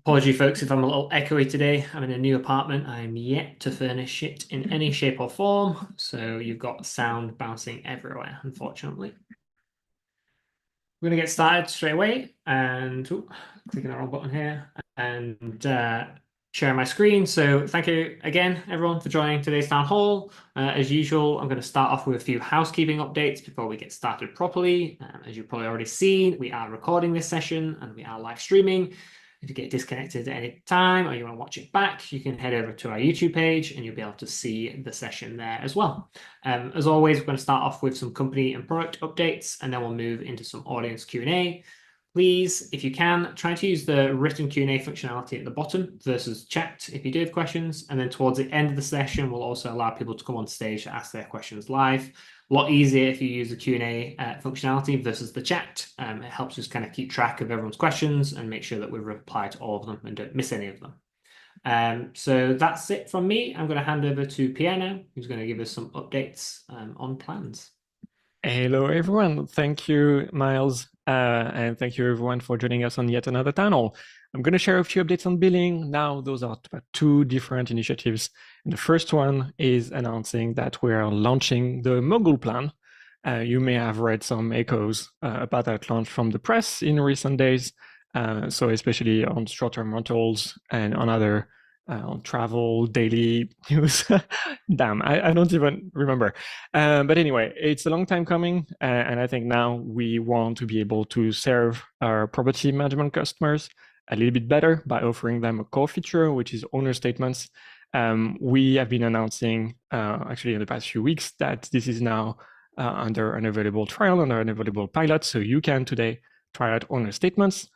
Apology, folks, if I'm a little echoey today. I'm in a new apartment. I'm yet to furnish it in any shape or form, so you've got sound bouncing everywhere, unfortunately. We're going to get started straight away, and clicking the wrong button here, and share my screen. So thank you again, everyone, for joining today's town hall. As usual, I'm going to start off with a few housekeeping updates before we get started properly. As you've probably already seen, we are recording this session and we are live streaming. If you get disconnected at any time or you want to watch it back, you can head over to our YouTube page and you'll be able to see the session there as well. As always, we're going to start off with some company and product updates, and then we'll move into some audience Q&A. Please, if you can, try to use the written Q&A functionality at the bottom versus chat if you do have questions. And then towards the end of the session, we'll also allow people to come on stage to ask their questions live. A lot easier if you use the Q&A functionality versus the chat. It helps us kind of keep track of everyone's questions and make sure that we reply to all of them and don't miss any of them. So that's it from me. I'm going to hand over to Pierre now, who's going to give us some updates on plans. Hello, everyone. Thank you, Miles. And thank you, everyone, for joining us on yet another panel. I'm going to share a few updates on billing. Now, those are two different initiatives. And the first one is announcing that we are launching the Mogul plan. You may have read some echoes about that launch from the press in recent days. So especially on short-term rentals and on other on travel, daily news. Damn, I don't even remember. But anyway, it's a long time coming. And I think now we want to be able to serve our property management customers a little bit better by offering them a core feature, which is owner statements. We have been announcing actually in the past few weeks that this is now under an available trial, under an available pilot. So you can today try out owner statements.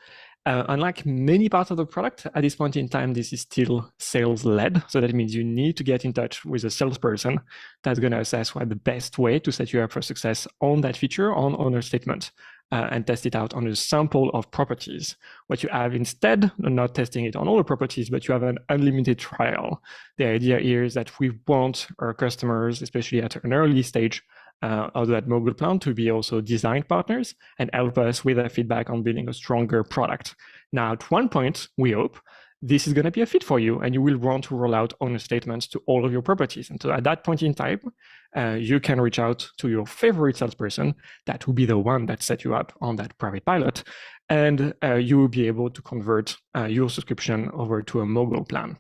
Unlike many parts of the product, at this point in time, this is still sales-led. So that means you need to get in touch with a salesperson that's going to assess what the best way to set you up for success on that feature, on owner statement, and test it out on a sample of properties. What you have instead, not testing it on all the properties, but you have an unlimited trial. The idea here is that we want our customers, especially at an early stage, of that Mogul plan, to be also design partners and help us with their feedback on building a stronger product. Now, at one point, we hope this is going to be a fit for you and you will want to roll out owner statements to all of your properties. And so at that point in time, you can reach out to your favorite salesperson. That will be the one that set you up on that private pilot. And you will be able to convert your subscription over to a Mogul plan.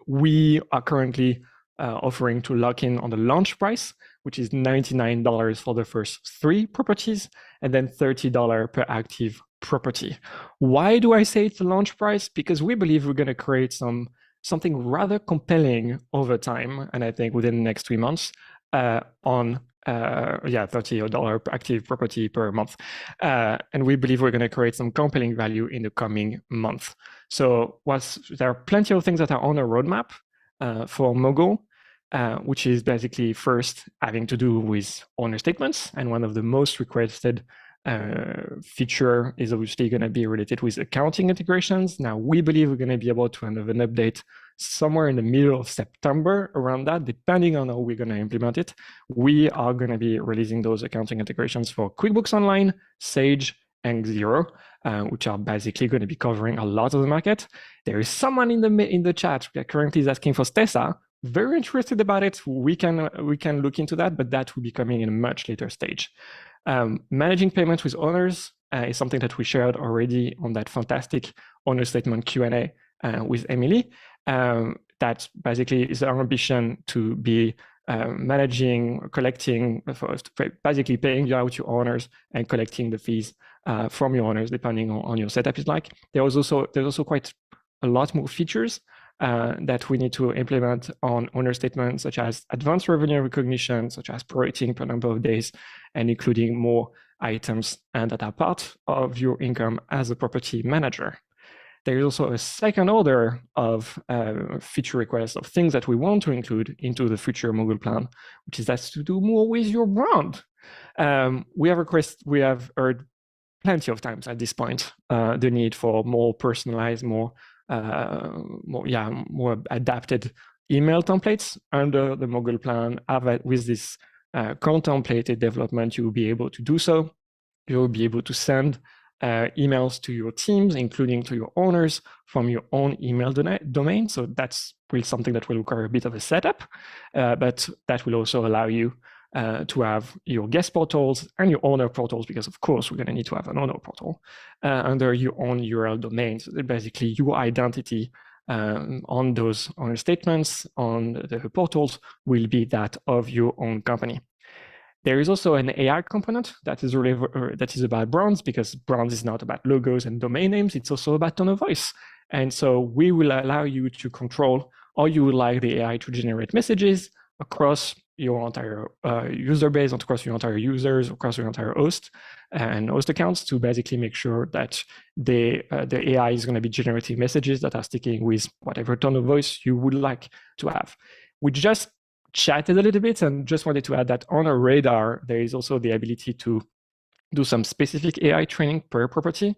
We are currently offering to lock in on the launch price, which is $99 for the first 3 properties, and then $30 per active property. Why do I say it's the launch price? Because we believe we're going to create something rather compelling over time, and I think within the next 3 months, on $30 per active property per month. And we believe we're going to create some compelling value in the coming month. So there are plenty of things that are on a roadmap for Mogul, which is basically first having to do with owner statements. And one of the most requested feature is obviously going to be related with accounting integrations. Now, we believe we're going to be able to have an update somewhere in the middle of September around that, depending on how we're going to implement it. We are going to be releasing those accounting integrations for QuickBooks Online, Sage, and Xero, which are basically going to be covering a lot of the market. There is someone in the chat that currently is asking for Stessa. Very interested about it. We can look into that, but that will be coming in a much later stage. Managing payments with owners is something that we shared already on that fantastic owner statement Q&A with Emily. That basically is our ambition to be collecting, basically paying out your owners and collecting the fees from your owners, depending on your setup is like. There's also quite a lot more features that we need to implement on owner statements, such as advanced revenue recognition, such as prorating per number of days, and including more items that are part of your income as a property manager. There is also a second order of feature requests of things that we want to include into the future Mogul plan, which is that's to do more with your brand. We have heard plenty of times at this point the need for more personalized, more adapted email templates under the Mogul plan. With this contemplated development, you will be able to do so. You will be able to send emails to your teams, including to your owners, from your own email domain. So that's really something that will require a bit of a setup, but that will also allow you to have your guest portals and your owner portals, because of course we're going to need to have an owner portal under your own URL domain. So basically your identity on those owner statements, on the portals, will be that of your own company. There is also an AI component that is about brands, because brands is not about logos and domain names, it's also about tone of voice. And so we will allow you to control how you would like the AI to generate messages across your entire user base, across your entire users, across your entire host and host accounts, to basically make sure that the AI is going to be generating messages that are sticking with whatever tone of voice you would like to have. We just chatted a little bit and just wanted to add that on our radar, there is also the ability to do some specific AI training per property.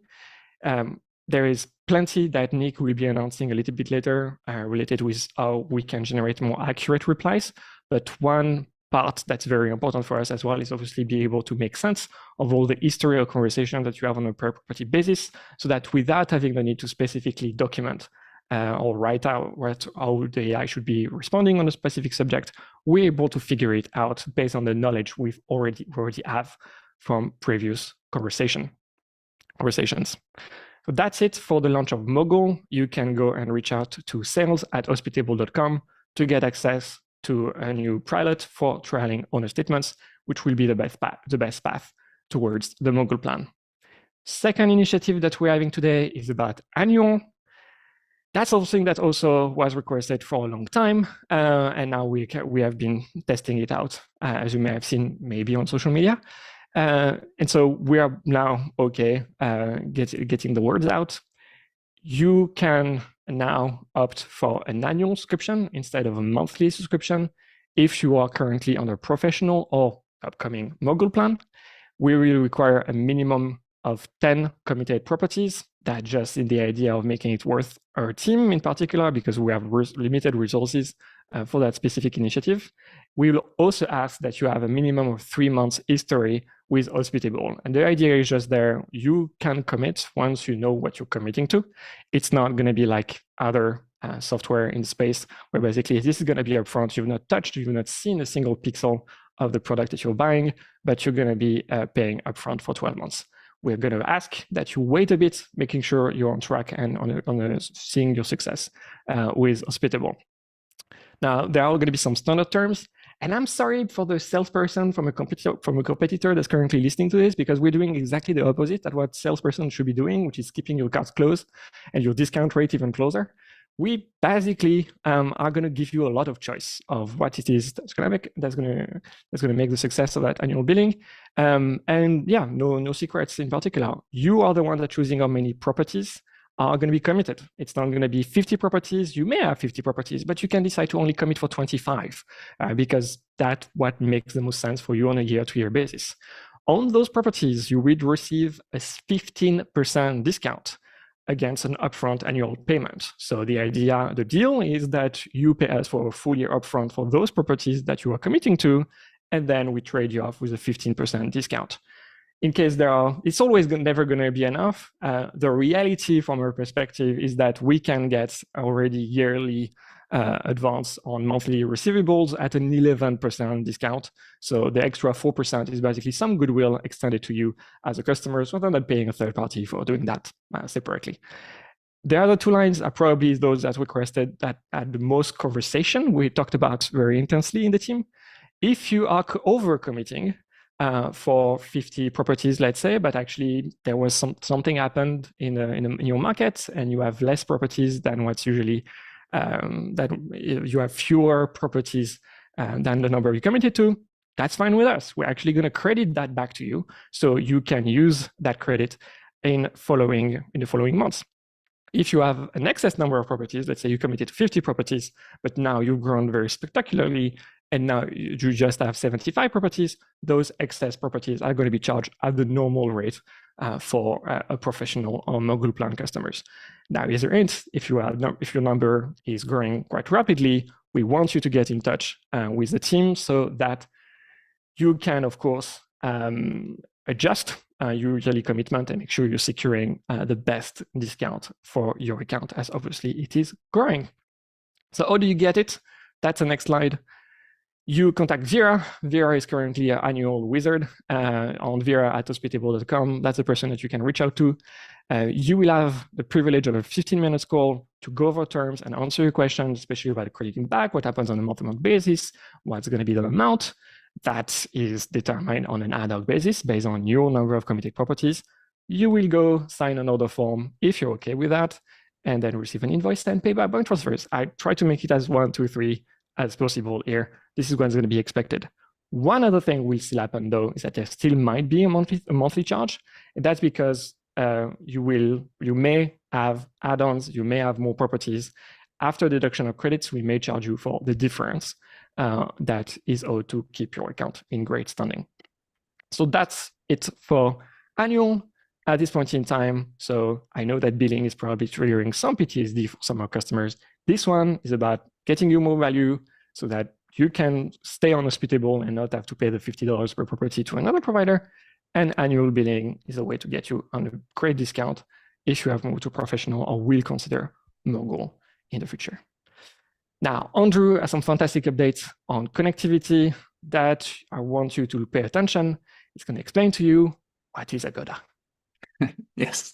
There is plenty that Nick will be announcing a little bit later related with how we can generate more accurate replies. But one part that's very important for us as well is obviously be able to make sense of all the history of conversation that you have on a per property basis, so that without having the need to specifically document or write out how the AI should be responding on a specific subject, we're able to figure it out based on the knowledge we already have from previous conversations. So that's it for the launch of Mogul. You can go and reach out to sales@hospitable.com to get access to a new pilot for trialing owner statements, which will be the best path towards the Mogul plan. Second initiative that we're having today is about annual. That's something that also was requested for a long time, and now we have been testing it out, as you may have seen maybe on social media. And so we are now getting the words out. You can now opt for an annual subscription instead of a monthly subscription if you are currently on a professional or upcoming Mogul plan. We will require a minimum of 10 committed properties. That just in the idea of making it worth our team in particular, because we have limited resources for that specific initiative. We will also ask that you have a minimum of 3 months history with Hospitable. And the idea is just there, you can commit once you know what you're committing to. It's not going to be like other software in the space, where basically this is going to be upfront. You've not touched, you've not seen a single pixel of the product that you're buying, but you're going to be paying upfront for 12 months. We're going to ask that you wait a bit, making sure you're on track and on seeing your success with Hospitable. Now, there are going to be some standard terms, and I'm sorry for the salesperson from a competitor that's currently listening to this, because we're doing exactly the opposite of what salesperson should be doing, which is keeping your cards closed and your discount rate even closer. We basically are going to give you a lot of choice of what it is that's going to make the success of that annual billing. And yeah, no secrets in particular. You are the one that's choosing how many properties are going to be committed. It's not going to be 50 properties. You may have 50 properties, but you can decide to only commit for 25 because that's what makes the most sense for you on a year-to-year basis. On those properties, you would receive a 15% discount against an upfront annual payment. So the deal is that you pay us for a full year upfront for those properties that you are committing to, and then we trade you off with a 15% discount. In case it's always never going to be enough. The reality from our perspective is that we can get already yearly advance on monthly receivables at an 11% discount. So the extra 4% is basically some goodwill extended to you as a customer, rather than paying a third party for doing that separately. The other two lines are probably those that requested that had the most conversation. We talked about very intensely in the team. If you are over-committing for 50 properties, let's say, but actually there was something happened in your market and you have less properties than what's usually that you have fewer properties than the number you committed to, that's fine with us. We're actually going to credit that back to you, so you can use that credit in the following months. If you have an excess number of properties, let's say you committed 50 properties, but now you've grown very spectacularly, and now you just have 75 properties, those excess properties are going to be charged at the normal rate for a professional or Mogul plan customers. Now, here's a hint: if your number is growing quite rapidly, we want you to get in touch with the team so that you can, of course, adjust your yearly commitment and make sure you're securing the best discount for your account, as obviously it is growing. So how do you get it? That's the next slide. You contact Vera. Vera is currently an annual wizard on vera@hospitable.com. That's the person that you can reach out to. You will have the privilege of a 15-minute call to go over terms and answer your questions, especially about crediting back, what happens on a month-to-month basis, what's going to be the amount. That is determined on an ad hoc basis based on your number of committed properties. You will go sign an order form if you're okay with that, and then receive an invoice and pay by bank transfers. I try to make it as 1, 2, 3 as possible here. This is what's going to be expected. One other thing will still happen though is that there still might be a monthly charge, and that's because you may have add-ons, you may have more properties. After deduction of credits, we may charge you for the difference that is owed to keep your account in great standing. So that's it for annual at this point in time. So I know that billing is probably triggering some PTSD for some of our customers. This one is about getting you more value so that you can stay on Hospitable and not have to pay the $50 per property to another provider. And annual billing is a way to get you on a great discount if you have moved to professional or will consider Mogul in the future. Now, Andrew has some fantastic updates on connectivity that I want you to pay attention. It's going to explain to you what is Agoda. Yes,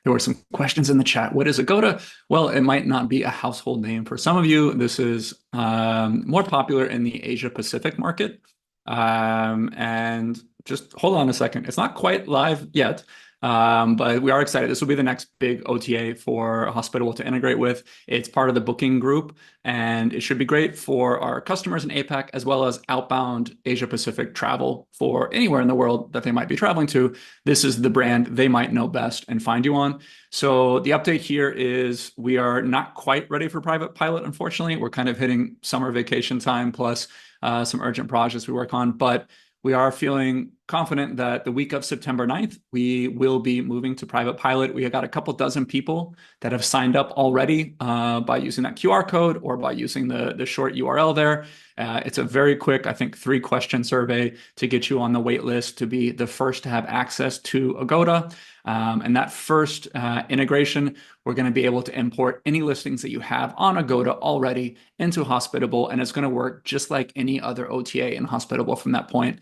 there were some questions in the chat. What is Agoda? Well, it might not be a household name for some of you. This is more popular in the Asia Pacific market. And just hold on a second. It's not quite live yet, but we are excited. This will be the next big OTA for Hospitable to integrate with. It's part of the booking group, and it should be great for our customers in APAC, as well as outbound Asia Pacific travel for anywhere in the world that they might be traveling to. This is the brand they might know best and find you on. So the update here is we are not quite ready for private pilot, unfortunately. We're kind of hitting summer vacation time plus some urgent projects we work on, but we are feeling confident that the week of September 9th, we will be moving to private pilot. We have got a couple dozen people that have signed up already by using that QR code or by using the short URL there. It's a very quick, I think, 3-question survey to get you on the wait list to be the first to have access to Agoda. And that first integration, we're going to be able to import any listings that you have on Agoda already into Hospitable, and it's going to work just like any other OTA in Hospitable from that point.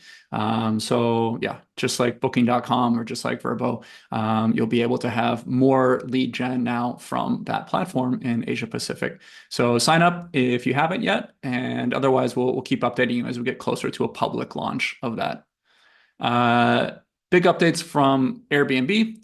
So yeah, just like Booking.com or just like Vrbo, you'll be able to have more lead gen now from that platform in Asia Pacific. So sign up if you haven't yet, and otherwise we'll keep updating you as we get closer to a public launch of that. Big updates from Airbnb.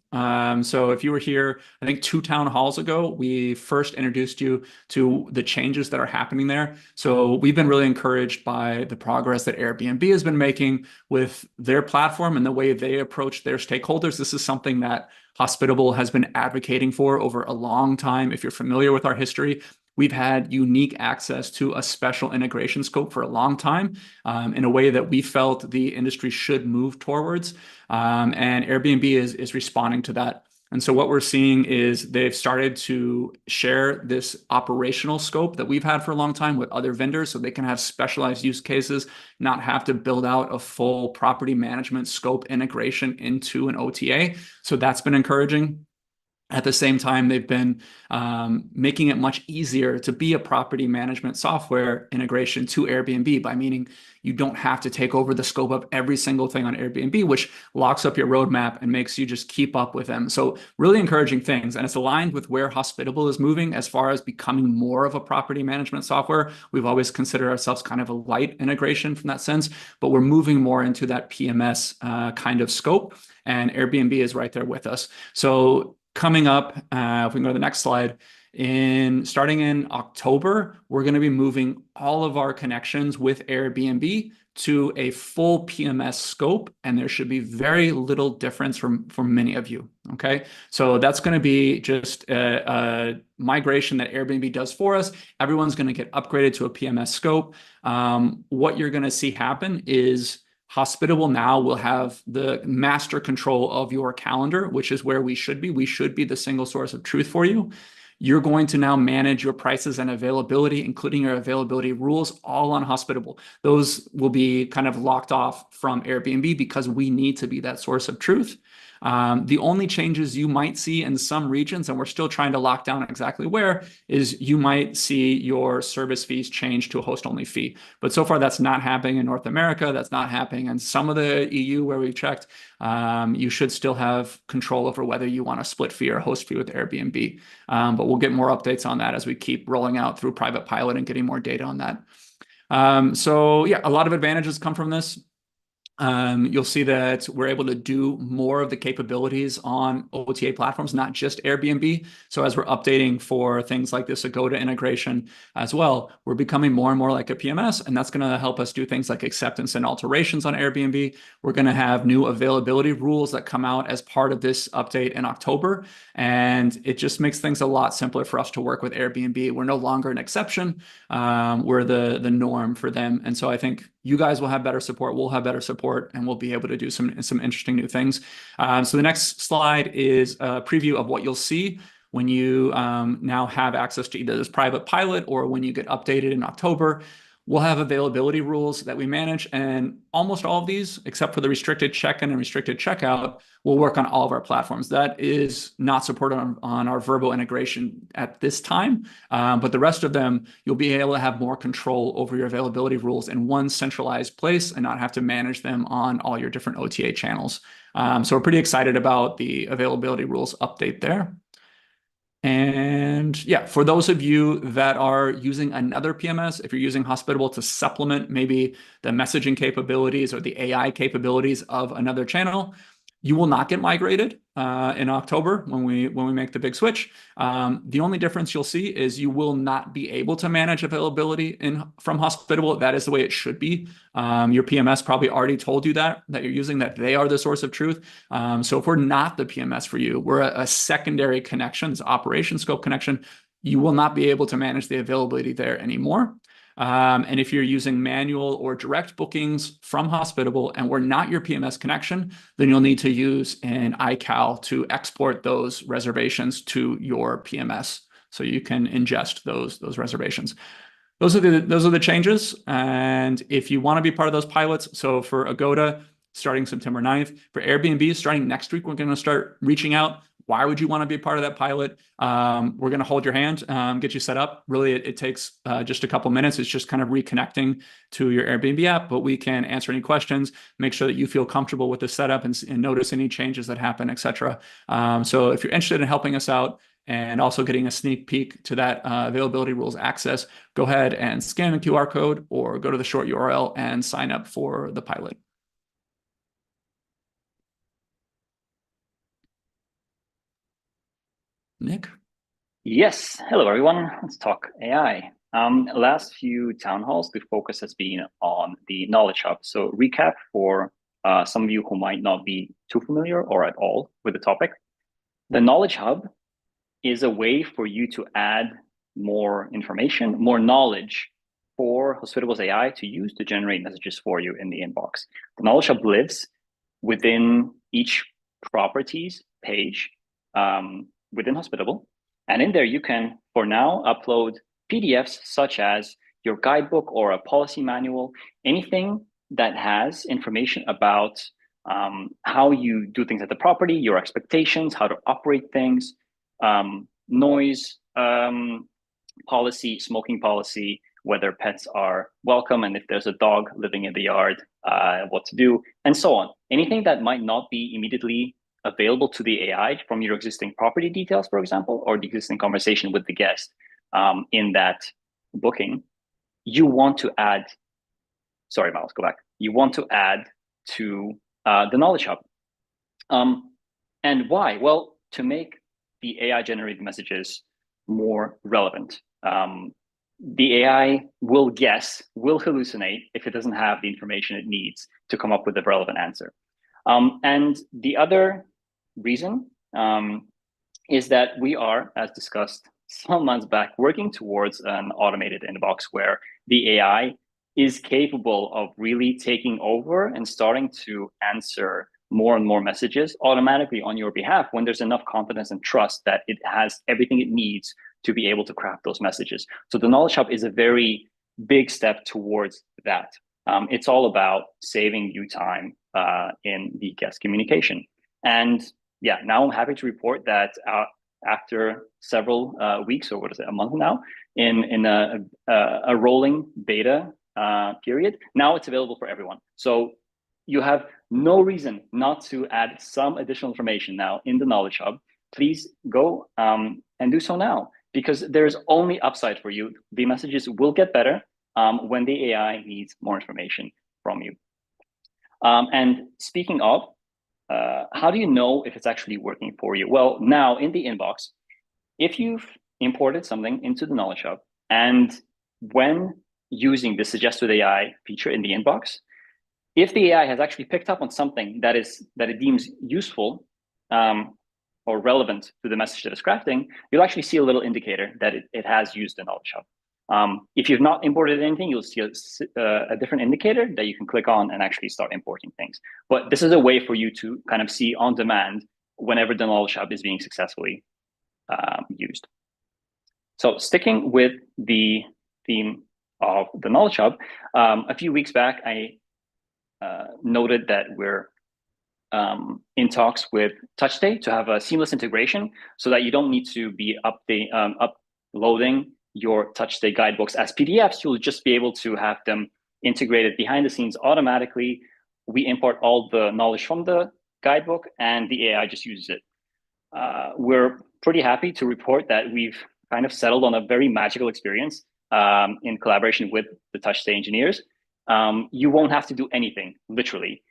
So if you were here, I think 2 town halls ago, we first introduced you to the changes that are happening there. So we've been really encouraged by the progress that Airbnb has been making with their platform and the way they approach their stakeholders. This is something that Hospitable has been advocating for over a long time. If you're familiar with our history, we've had unique access to a special integration scope for a long time in a way that we felt the industry should move towards. And Airbnb is responding to that. And so what we're seeing is they've started to share this operational scope that we've had for a long time with other vendors so they can have specialized use cases, not have to build out a full property management scope integration into an OTA. So that's been encouraging. At the same time, they've been making it much easier to be a property management software integration to Airbnb by meaning you don't have to take over the scope of every single thing on Airbnb, which locks up your roadmap and makes you just keep up with them. So really encouraging things. And it's aligned with where Hospitable is moving as far as becoming more of a property management software. We've always considered ourselves kind of a light integration from that sense, but we're moving more into that PMS kind of scope. And Airbnb is right there with us. So coming up, if we can go to the next slide, starting in October, we're going to be moving all of our connections with Airbnb to a full PMS scope, and there should be very little difference from many of you. Okay, so that's going to be just a migration that Airbnb does for us. Everyone's going to get upgraded to a PMS scope. What you're going to see happen is Hospitable now will have the master control of your calendar, which is where we should be. We should be the single source of truth for you. you're going to now manage your prices and availability, including your availability rules, all on Hospitable. Those will be kind of locked off from Airbnb because we need to be that source of truth. The only changes you might see in some regions, and we're still trying to lock down exactly where, is you might see your service fees change to a host-only fee. But so far, that's not happening in North America. That's not happening in some of the EU where we checked. You should still have control over whether you want a split fee or host fee with Airbnb. But we'll get more updates on that as we keep rolling out through private pilot and getting more data on that. So yeah, a lot of advantages come from this. You'll see that we're able to do more of the capabilities on OTA platforms, not just Airbnb. So as we're updating for things like this Agoda integration as well, we're becoming more and more like a PMS, and that's going to help us do things like acceptance and alterations on Airbnb. We're going to have new availability rules that come out as part of this update in October, and it just makes things a lot simpler for us to work with Airbnb. We're no longer an exception. We're the norm for them. And so I think you guys will have better support, we'll have better support, and we'll be able to do some interesting new things. So the next slide is a preview of what you'll see when you now have access to either this private pilot or when you get updated in October. We'll have availability rules that we manage, and almost all of these, except for the restricted check-in and restricted checkout, will work on all of our platforms. That is not supported on our Vrbo integration at this time, but the rest of them, you'll be able to have more control over your availability rules in one centralized place and not have to manage them on all your different OTA channels. So we're pretty excited about the availability rules update there. And yeah, for those of you that are using another PMS, if you're using Hospitable to supplement maybe the messaging capabilities or the AI capabilities of another channel, you will not get migrated in October when we make the big switch. The only difference you'll see is you will not be able to manage availability from Hospitable. That is the way it should be. Your PMS probably already told you that you're using, that they are the source of truth. So if we're not the PMS for you, we're a secondary connection, this operation scope connection, you will not be able to manage the availability there anymore. And if you're using manual or direct bookings from Hospitable and we're not your PMS connection, then you'll need to use an iCal to export those reservations to your PMS so you can ingest those reservations. Those are the changes. And if you want to be part of those pilots, so for Agoda, starting September 9th, for Airbnb, starting next week, we're going to start reaching out. Why would you want to be a part of that pilot? We're going to hold your hand, get you set up. Really, it takes just a couple minutes. It's just kind of reconnecting to your Airbnb app, but we can answer any questions, make sure that you feel comfortable with the setup and notice any changes that happen, etc. So if you're interested in helping us out and also getting a sneak peek to that availability rules access, go ahead and scan the QR code or go to the short URL and sign up for the pilot. Nick? Yes. Hello, everyone. Let's talk AI. Last few town halls, the focus has been on the Knowledge Hub. So recap for some of you who might not be too familiar or at all with the topic. The Knowledge Hub is a way for you to add more information, more knowledge for Hospitable's AI to use to generate messages for you in the inbox. The Knowledge Hub lives within each properties page within Hospitable. And in there, you can, for now, upload PDFs such as your guidebook or a policy manual, anything that has information about how you do things at the property, your expectations, how to operate things, noise policy, smoking policy, whether pets are welcome, and if there's a dog living in the yard, what to do, and so on. Anything that might not be immediately available to the AI from your existing property details, for example, or the existing conversation with the guest in that booking, you want to add, sorry, Miles, go back. You want to add to the Knowledge Hub. And why? Well, to make the AI generated messages more relevant. The AI will guess, will hallucinate if it doesn't have the information it needs to come up with a relevant answer. And the other reason is that we are, as discussed some months back, working towards an automated inbox where the AI is capable of really taking over and starting to answer more and more messages automatically on your behalf when there's enough confidence and trust that it has everything it needs to be able to craft those messages. So the Knowledge Hub is a very big step towards that. It's all about saving you time in the guest communication. And yeah, now I'm happy to report that after several weeks, or what is it, a month now, in a rolling beta period, now it's available for everyone. So you have no reason not to add some additional information now in the Knowledge Hub. Please go and do so now, because there's only upside for you. The messages will get better when the AI needs more information from you. And speaking of, how do you know if it's actually working for you? Well, now in the inbox, if you've imported something into the Knowledge Hub, and when using the suggested AI feature in the inbox, if the AI has actually picked up on something that it deems useful or relevant to the message that it's crafting, you'll actually see a little indicator that it has used the Knowledge Hub. If you've not imported anything, you'll see a different indicator that you can click on and actually start importing things. But this is a way for you to kind of see on demand whenever the Knowledge Hub is being successfully used. So sticking with the theme of the Knowledge Hub, a few weeks back, I noted that we're in talks with TouchStay to have a seamless integration so that you don't need to be uploading your TouchStay guidebooks as PDFs. You'll just be able to have them integrated behind the scenes automatically. We import all the knowledge from the guidebook and the AI just uses it. We're pretty happy to report that we've kind of settled on a very magical experience in collaboration with the TouchStay engineers. You won't have to do anything, literally.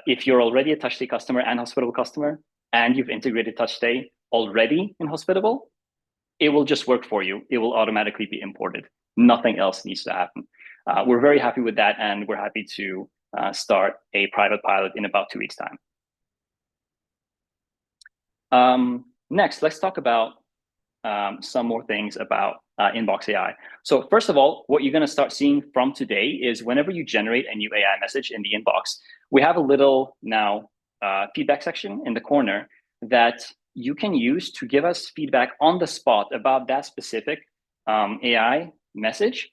If you're already a TouchStay customer and Hospitable customer, and you've integrated TouchStay already in Hospitable, it will just work for you. It will automatically be imported. Nothing else needs to happen. We're very happy with that, and we're happy to start a private pilot in about 2 weeks' time. Next, let's talk about some more things about Inbox AI. So first of all, what you're going to start seeing from today is whenever you generate a new AI message in the inbox, we have a little now feedback section in the corner that you can use to give us feedback on the spot about that specific AI message.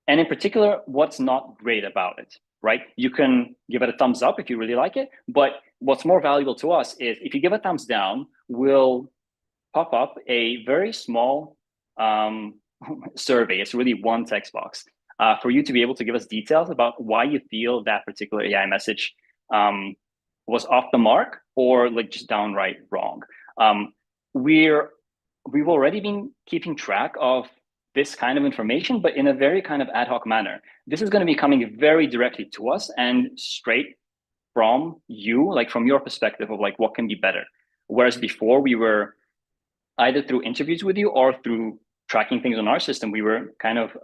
And in particular, what's not great about it, right? You can give it a thumbs up if you really like it, but what's more valuable to us is if you give a thumbs down, we'll pop up a very small survey. It's really one text box for you to be able to give us details about why you feel that particular AI message was off the mark or like just downright wrong. We've already been keeping track of this kind of information, but in a very kind of ad hoc manner. This is going to be coming very directly to us and straight from you, like from your perspective of like what can be better. Whereas before we were either through interviews with you or through tracking things on our system, we were kind of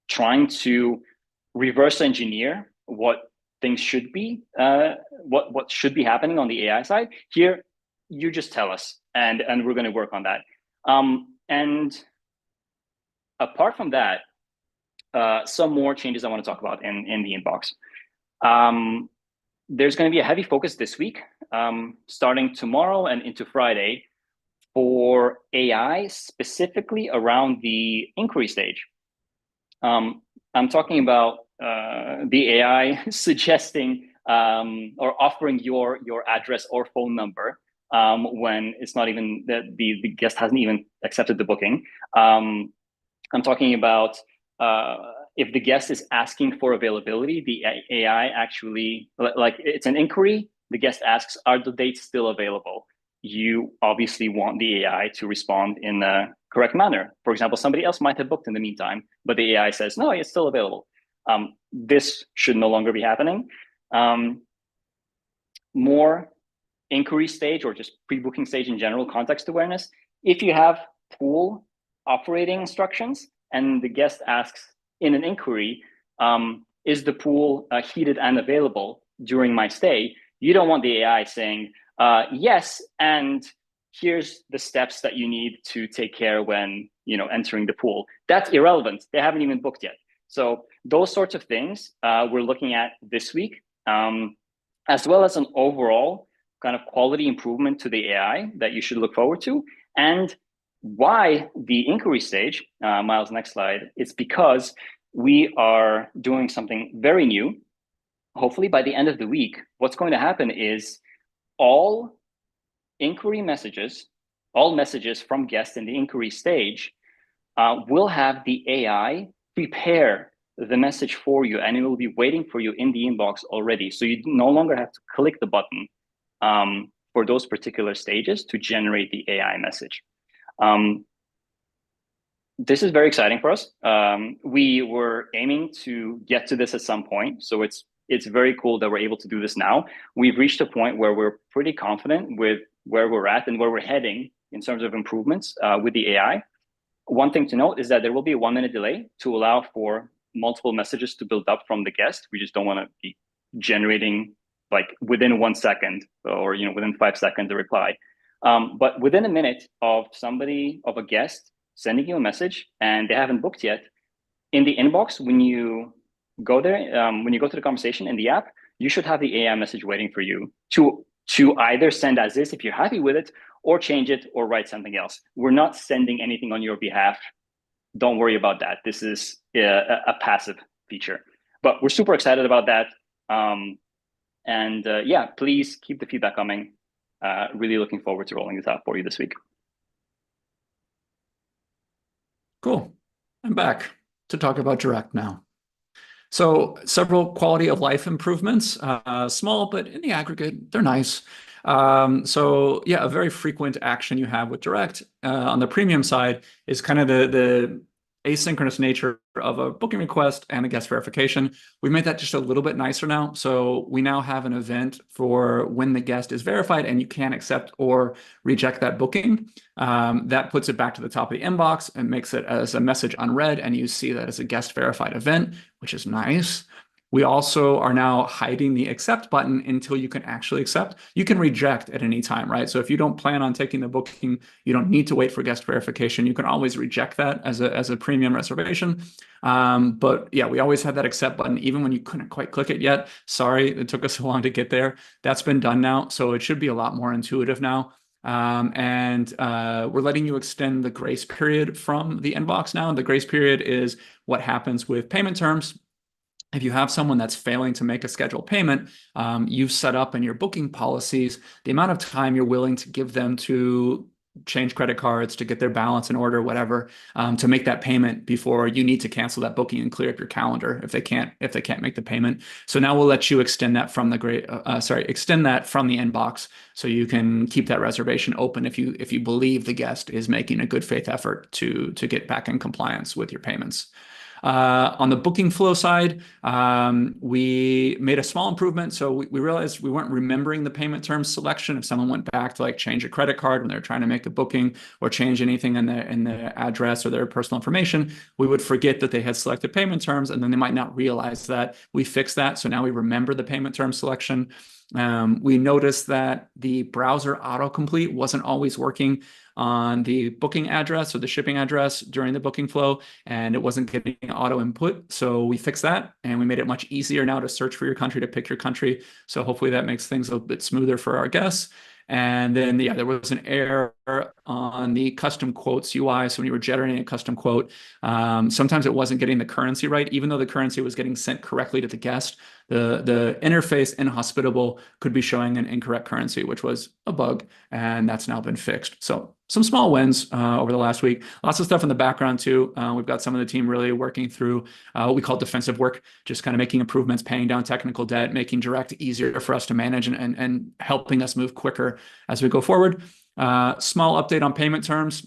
trying to reverse engineer what things should be, what should be happening on the AI side. Here, you just tell us, and we're going to work on that. And apart from that, some more changes I want to talk about in the inbox. There's going to be a heavy focus this week, starting tomorrow and into Friday, for AI specifically around the inquiry stage. I'm talking about the AI suggesting or offering your address or phone number when it's not even the guest hasn't even accepted the booking. I'm talking about if the guest is asking for availability, the AI actually, like it's an inquiry, the guest asks, are the dates still available? You obviously want the AI to respond in a correct manner. For example, somebody else might have booked in the meantime, but the AI says, no, it's still available. This should no longer be happening. More inquiry stage or just pre-booking stage in general, context awareness. If you have pool operating instructions and the guest asks in an inquiry, is the pool heated and available during my stay? You don't want the AI saying, yes, and here's the steps that you need to take care when entering the pool. That's irrelevant. They haven't even booked yet. So those sorts of things we're looking at this week. as well as an overall kind of quality improvement to the AI that you should look forward to. And why the inquiry stage, Miles, next slide, it's because we are doing something very new. Hopefully by the end of the week, what's going to happen is all inquiry messages, all messages from guests in the inquiry stage will have the AI prepare the message for you, and it will be waiting for you in the inbox already. So you no longer have to click the button for those particular stages to generate the AI message. This is very exciting for us. We were aiming to get to this at some point, so it's very cool that we're able to do this now. We've reached a point where we're pretty confident with where we're at and where we're heading in terms of improvements with the AI. One thing to note is that there will be a 1-minute delay to allow for multiple messages to build up from the guest. We just don't want to be generating like within 1 second or within 5 seconds a reply. But within a minute of a guest sending you a message and they haven't booked yet, in the inbox, when you go there, when you go to the conversation in the app, you should have the AI message waiting for you to either send as is if you're happy with it, or change it or write something else. We're not sending anything on your behalf. Don't worry about that. This is a passive feature, but we're super excited about that. Yeah, please keep the feedback coming. Really looking forward to rolling this out for you this week. Cool. I'm back to talk about Direct now. So several quality of life improvements, small, but in the aggregate, they're nice. So yeah, a very frequent action you have with Direct on the premium side is kind of the asynchronous nature of a booking request and a guest verification. We made that just a little bit nicer now. So we now have an event for when the guest is verified and you can accept or reject that booking. That puts it back to the top of the inbox and makes it as a message unread, and you see that as a guest verified event, which is nice. We also are now hiding the accept button until you can actually accept. You can reject at any time, right? So if you don't plan on taking the booking, you don't need to wait for guest verification. You can always reject that as a premium reservation. But yeah, we always had that accept button, even when you couldn't quite click it yet. Sorry, it took us so long to get there. That's been done now. So it should be a lot more intuitive now. We're letting you extend the grace period from the inbox now. The grace period is what happens with payment terms. If you have someone that's failing to make a scheduled payment, you've set up in your booking policies the amount of time you're willing to give them to change credit cards, to get their balance in order, whatever, to make that payment before you need to cancel that booking and clear up your calendar if they can't make the payment. So now we'll let you extend that from the inbox, so you can keep that reservation open if you believe the guest is making a good faith effort to get back in compliance with your payments. On the booking flow side, we made a small improvement. So we realized we weren't remembering the payment terms selection. If someone went back to like change a credit card when they're trying to make a booking or change anything in the address or their personal information, we would forget that they had selected payment terms, and then they might not realize that. We fixed that. So now we remember the payment term selection. We noticed that the browser autocomplete wasn't always working on the booking address or the shipping address during the booking flow, and it wasn't getting auto input. So we fixed that, and we made it much easier now to search for your country, to pick your country. So hopefully that makes things a little bit smoother for our guests. And then, yeah, there was an error on the custom quotes UI. So when you were generating a custom quote, sometimes it wasn't getting the currency right, even though the currency was getting sent correctly to the guest. The interface in Hospitable could be showing an incorrect currency, which was a bug, and that's now been fixed. So some small wins over the last week. Lots of stuff in the background too. We've got some of the team really working through what we call defensive work, just kind of making improvements, paying down technical debt, making Direct easier for us to manage, and helping us move quicker as we go forward. Small update on payment terms.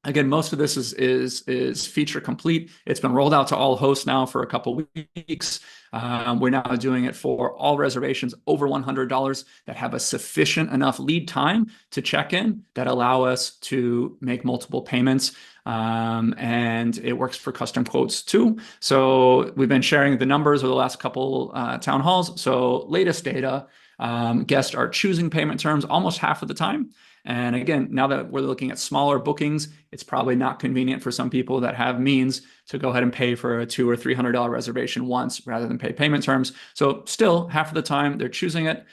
Again, most of this is feature complete. It's been rolled out to all hosts now for a couple weeks. We're now doing it for all reservations over $100 that have a sufficient enough lead time to check in that allow us to make multiple payments. And it works for custom quotes too. So we've been sharing the numbers over the last couple town halls. So latest data, guests are choosing payment terms almost half of the time. And again, now that we're looking at smaller bookings, it's probably not convenient for some people that have means to go ahead and pay for a $200 or $300 reservation once rather than pay payment terms. So still, half of the time they're choosing it.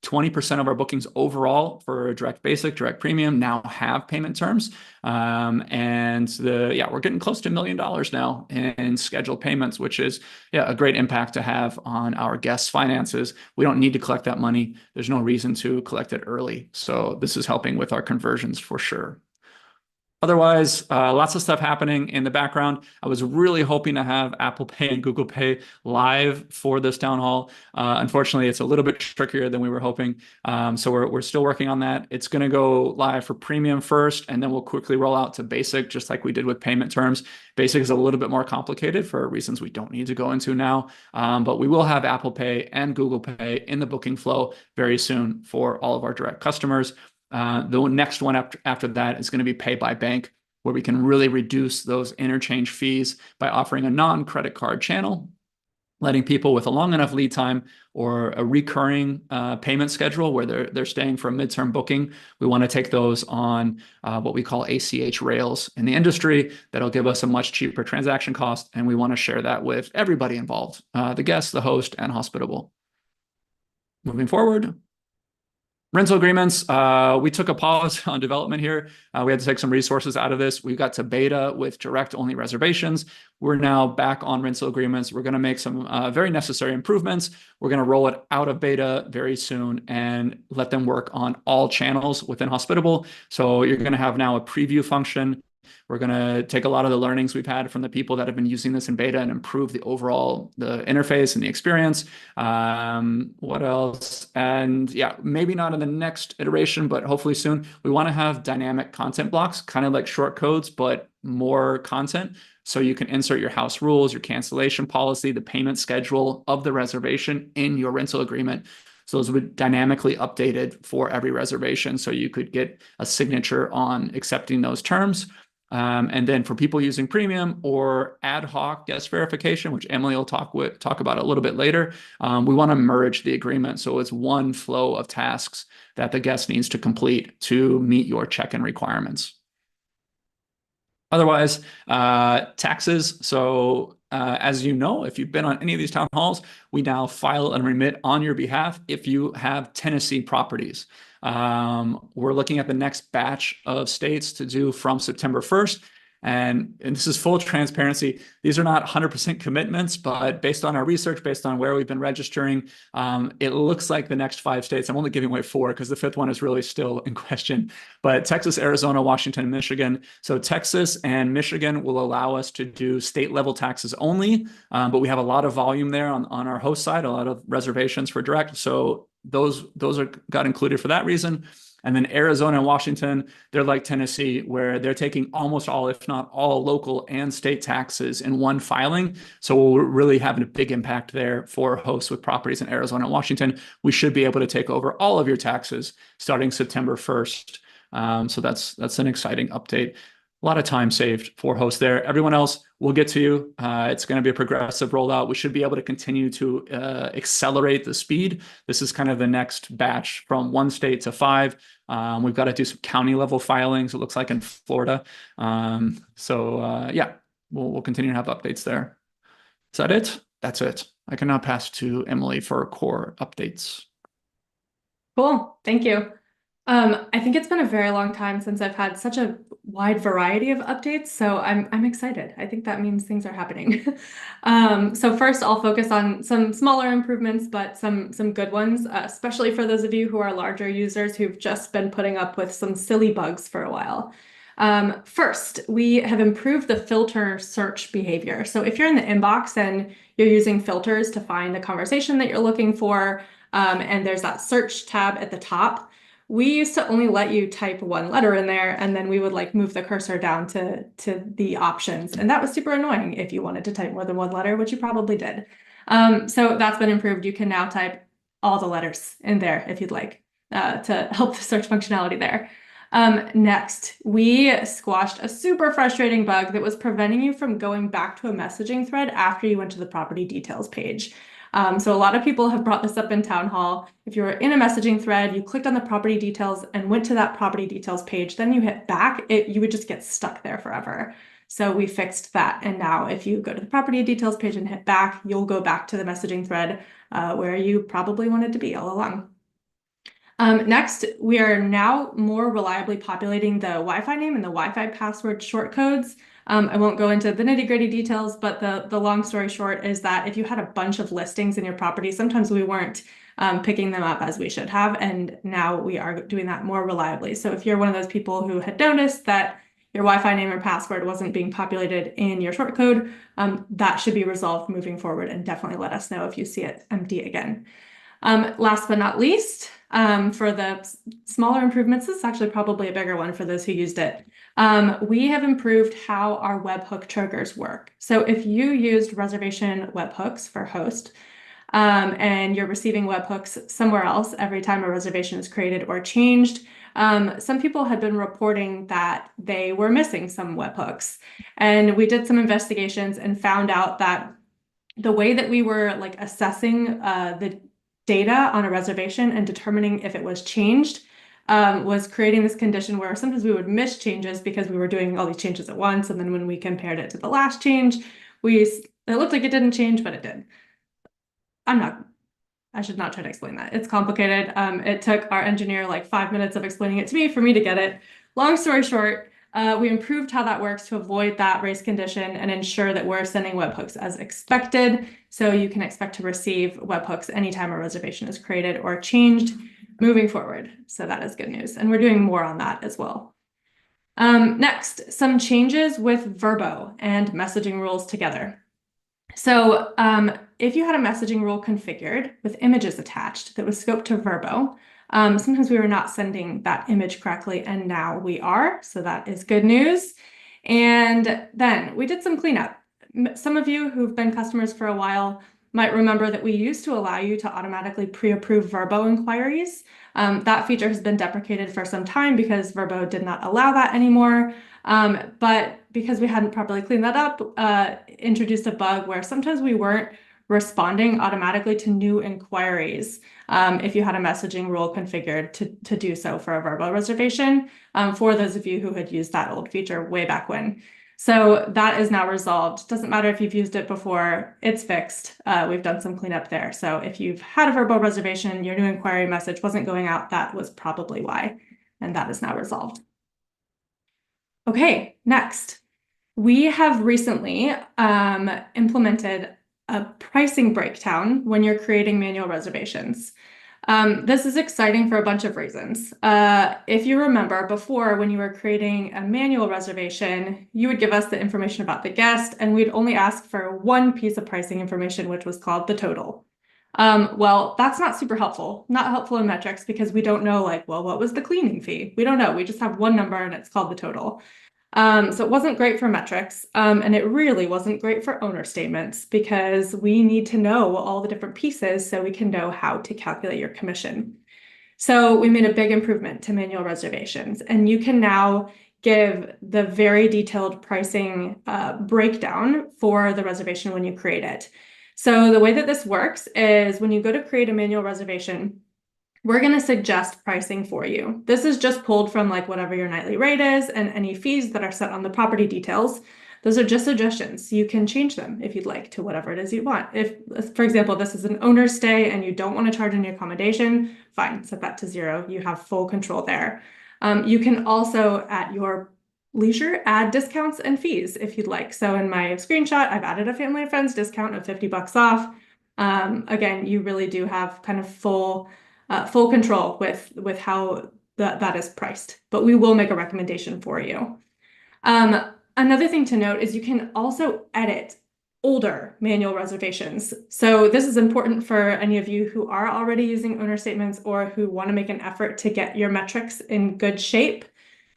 20% of our bookings overall for direct basic, direct premium now have payment terms. We're getting close to $1 million now in scheduled payments, which is a great impact to have on our guests' finances. We don't need to collect that money. There's no reason to collect it early. So this is helping with our conversions for sure. Otherwise, lots of stuff happening in the background. I was really hoping to have Apple Pay and Google Pay live for this town hall. Unfortunately, it's a little bit trickier than we were hoping. So we're still working on that. It's going to go live for premium first, and then we'll quickly roll out to basic, just like we did with payment terms. Basic is a little bit more complicated for reasons we don't need to go into now. But we will have Apple Pay and Google Pay in the booking flow very soon for all of our direct customers. The next one after that is going to be pay by bank, where we can really reduce those interchange fees by offering a non-credit card channel, letting people with a long enough lead time or a recurring payment schedule where they're staying for a midterm booking. We want to take those on what we call ACH rails in the industry. That'll give us a much cheaper transaction cost, and we want to share that with everybody involved, the guests, the host, and Hospitable. Moving forward. Rental agreements, we took a pause on development here. We had to take some resources out of this. We got to beta with direct-only reservations. We're now back on rental agreements. We're going to make some very necessary improvements. We're going to roll it out of beta very soon and let them work on all channels within Hospitable. So you're going to have now a preview function. We're going to take a lot of the learnings we've had from the people that have been using this in beta and improve the interface and the experience. What else? And maybe not in the next iteration, but hopefully soon. We want to have dynamic content blocks, kind of like short codes, but more content. So you can insert your house rules, your cancellation policy, the payment schedule of the reservation in your rental agreement. So those would be dynamically updated for every reservation. So you could get a signature on accepting those terms. And then for people using premium or Ad-Hoc guest verification, which Emily will talk about a little bit later, we want to merge the agreement. So it's one flow of tasks that the guest needs to complete to meet your check-in requirements. Otherwise, taxes. So as you know, if you've been on any of these town halls, we now file and remit on your behalf if you have Tennessee properties. We're looking at the next batch of states to do from September 1st. And this is full transparency. These are not 100% commitments, but based on our research, based on where we've been registering, it looks like the next 5 states, I'm only giving away 4 because the 5th one is really still in question, but Texas, Arizona, Washington, and Michigan. So Texas and Michigan will allow us to do state level taxes only, but we have a lot of volume there on our host side, a lot of reservations for direct. So those got included for that reason. And then Arizona and Washington, they're like Tennessee, where they're taking almost all, if not all, local and state taxes in one filing. So we're really having a big impact there for hosts with properties in Arizona and Washington. We should be able to take over all of your taxes starting September 1st. So that's an exciting update. A lot of time saved for hosts there. Everyone else, we'll get to you. It's going to be a progressive rollout. We should be able to continue to accelerate the speed. This is kind of the next batch from 1 state to 5. We've got to do some county level filings, it looks like, in Florida. We'll continue to have updates there. Is that it? That's it. I can now pass to Emily for core updates. Cool. Thank you. I think it's been a very long time since I've had such a wide variety of updates, so I'm excited. I think that means things are happening. So first, I'll focus on some smaller improvements, but some good ones, especially for those of you who are larger users who've just been putting up with some silly bugs for a while. First, we have improved the filter search behavior. So if you're in the inbox and you're using filters to find the conversation that you're looking for, and there's that search tab at the top, we used to only let you type 1 letter in there, and then we would like move the cursor down to the options. And that was super annoying if you wanted to type more than 1 letter, which you probably did. So that's been improved. You can now type all the letters in there if you'd like to help the search functionality there. Next, we squashed a super frustrating bug that was preventing you from going back to a messaging thread after you went to the property details page. So a lot of people have brought this up in Town Hall. If you were in a messaging thread, you clicked on the property details and went to that property details page, then you hit back, you would just get stuck there forever. So we fixed that. And now if you go to the property details page and hit back, you'll go back to the messaging thread where you probably wanted to be all along. Next, we are now more reliably populating the Wi-Fi name and the Wi-Fi password shortcodes. I won't go into the nitty-gritty details, but the long story short is that if you had a bunch of listings in your property, sometimes we weren't picking them up as we should have, and now we are doing that more reliably. So if you're one of those people who had noticed that your Wi-Fi name or password wasn't being populated in your shortcode, that should be resolved moving forward, and definitely let us know if you see it empty again. Last but not least, for the smaller improvements, this is actually probably a bigger one for those who used it. We have improved how our webhook triggers work. So if you used Reservation webhooks for host, and you're receiving webhooks somewhere else every time a reservation is created or changed, some people had been reporting that they were missing some webhooks. And we did some investigations and found out that the way that we were like assessing the data on a reservation and determining if it was changed was creating this condition where sometimes we would miss changes because we were doing all these changes at once. And then when we compared it to the last change, it looked like it didn't change, but it did. I should not try to explain that. It's complicated. It took our engineer like 5 minutes of explaining it to me for me to get it. Long story short, we improved how that works to avoid that race condition and ensure that we're sending webhooks as expected. So you can expect to receive webhooks anytime a reservation is created or changed moving forward. So that is good news. And we're doing more on that as well. Next, some changes with Vrbo and messaging rules together. So if you had a messaging rule configured with images attached that was scoped to Vrbo, sometimes we were not sending that image correctly, and now we are, so that is good news. And then we did some cleanup. Some of you who've been customers for a while might remember that we used to allow you to automatically pre-approve Vrbo inquiries. That feature has been deprecated for some time because Vrbo did not allow that anymore. But because we hadn't properly cleaned that up, introduced a bug where sometimes we weren't responding automatically to new inquiries if you had a messaging rule configured to do so for a Vrbo reservation, for those of you who had used that old feature way back when. So that is now resolved. Doesn't matter if you've used it before, it's fixed. We've done some cleanup there. So if you've had a Vrbo reservation, your new inquiry message wasn't going out, that was probably why, and that is now resolved. Okay, next. We have recently implemented a pricing breakdown when you're creating manual reservations. This is exciting for a bunch of reasons. If you remember before, when you were creating a manual reservation, you would give us the information about the guest, and we'd only ask for one piece of pricing information, which was called the total. Well, that's not super helpful, not helpful in metrics because we don't know like, well, what was the cleaning fee? We don't know. We just have one number and it's called the total. So it wasn't great for metrics, and it really wasn't great for owner statements because we need to know all the different pieces so we can know how to calculate your commission. So we made a big improvement to manual reservations, and you can now give the very detailed pricing breakdown for the reservation when you create it. So the way that this works is when you go to create a manual reservation, we're going to suggest pricing for you. This is just pulled from like whatever your nightly rate is and any fees that are set on the property details. Those are just suggestions. You can change them if you'd like to whatever it is you want. If, for example, this is an owner's stay and you don't want to charge any accommodation, fine, set that to 0. You have full control there. You can also, at your leisure, add discounts and fees if you'd like. So in my screenshot, I've added a family and friends discount of $50 off. Again, you really do have kind of full control with how that is priced, but we will make a recommendation for you. Another thing to note is you can also edit older manual reservations. So this is important for any of you who are already using owner statements or who want to make an effort to get your metrics in good shape.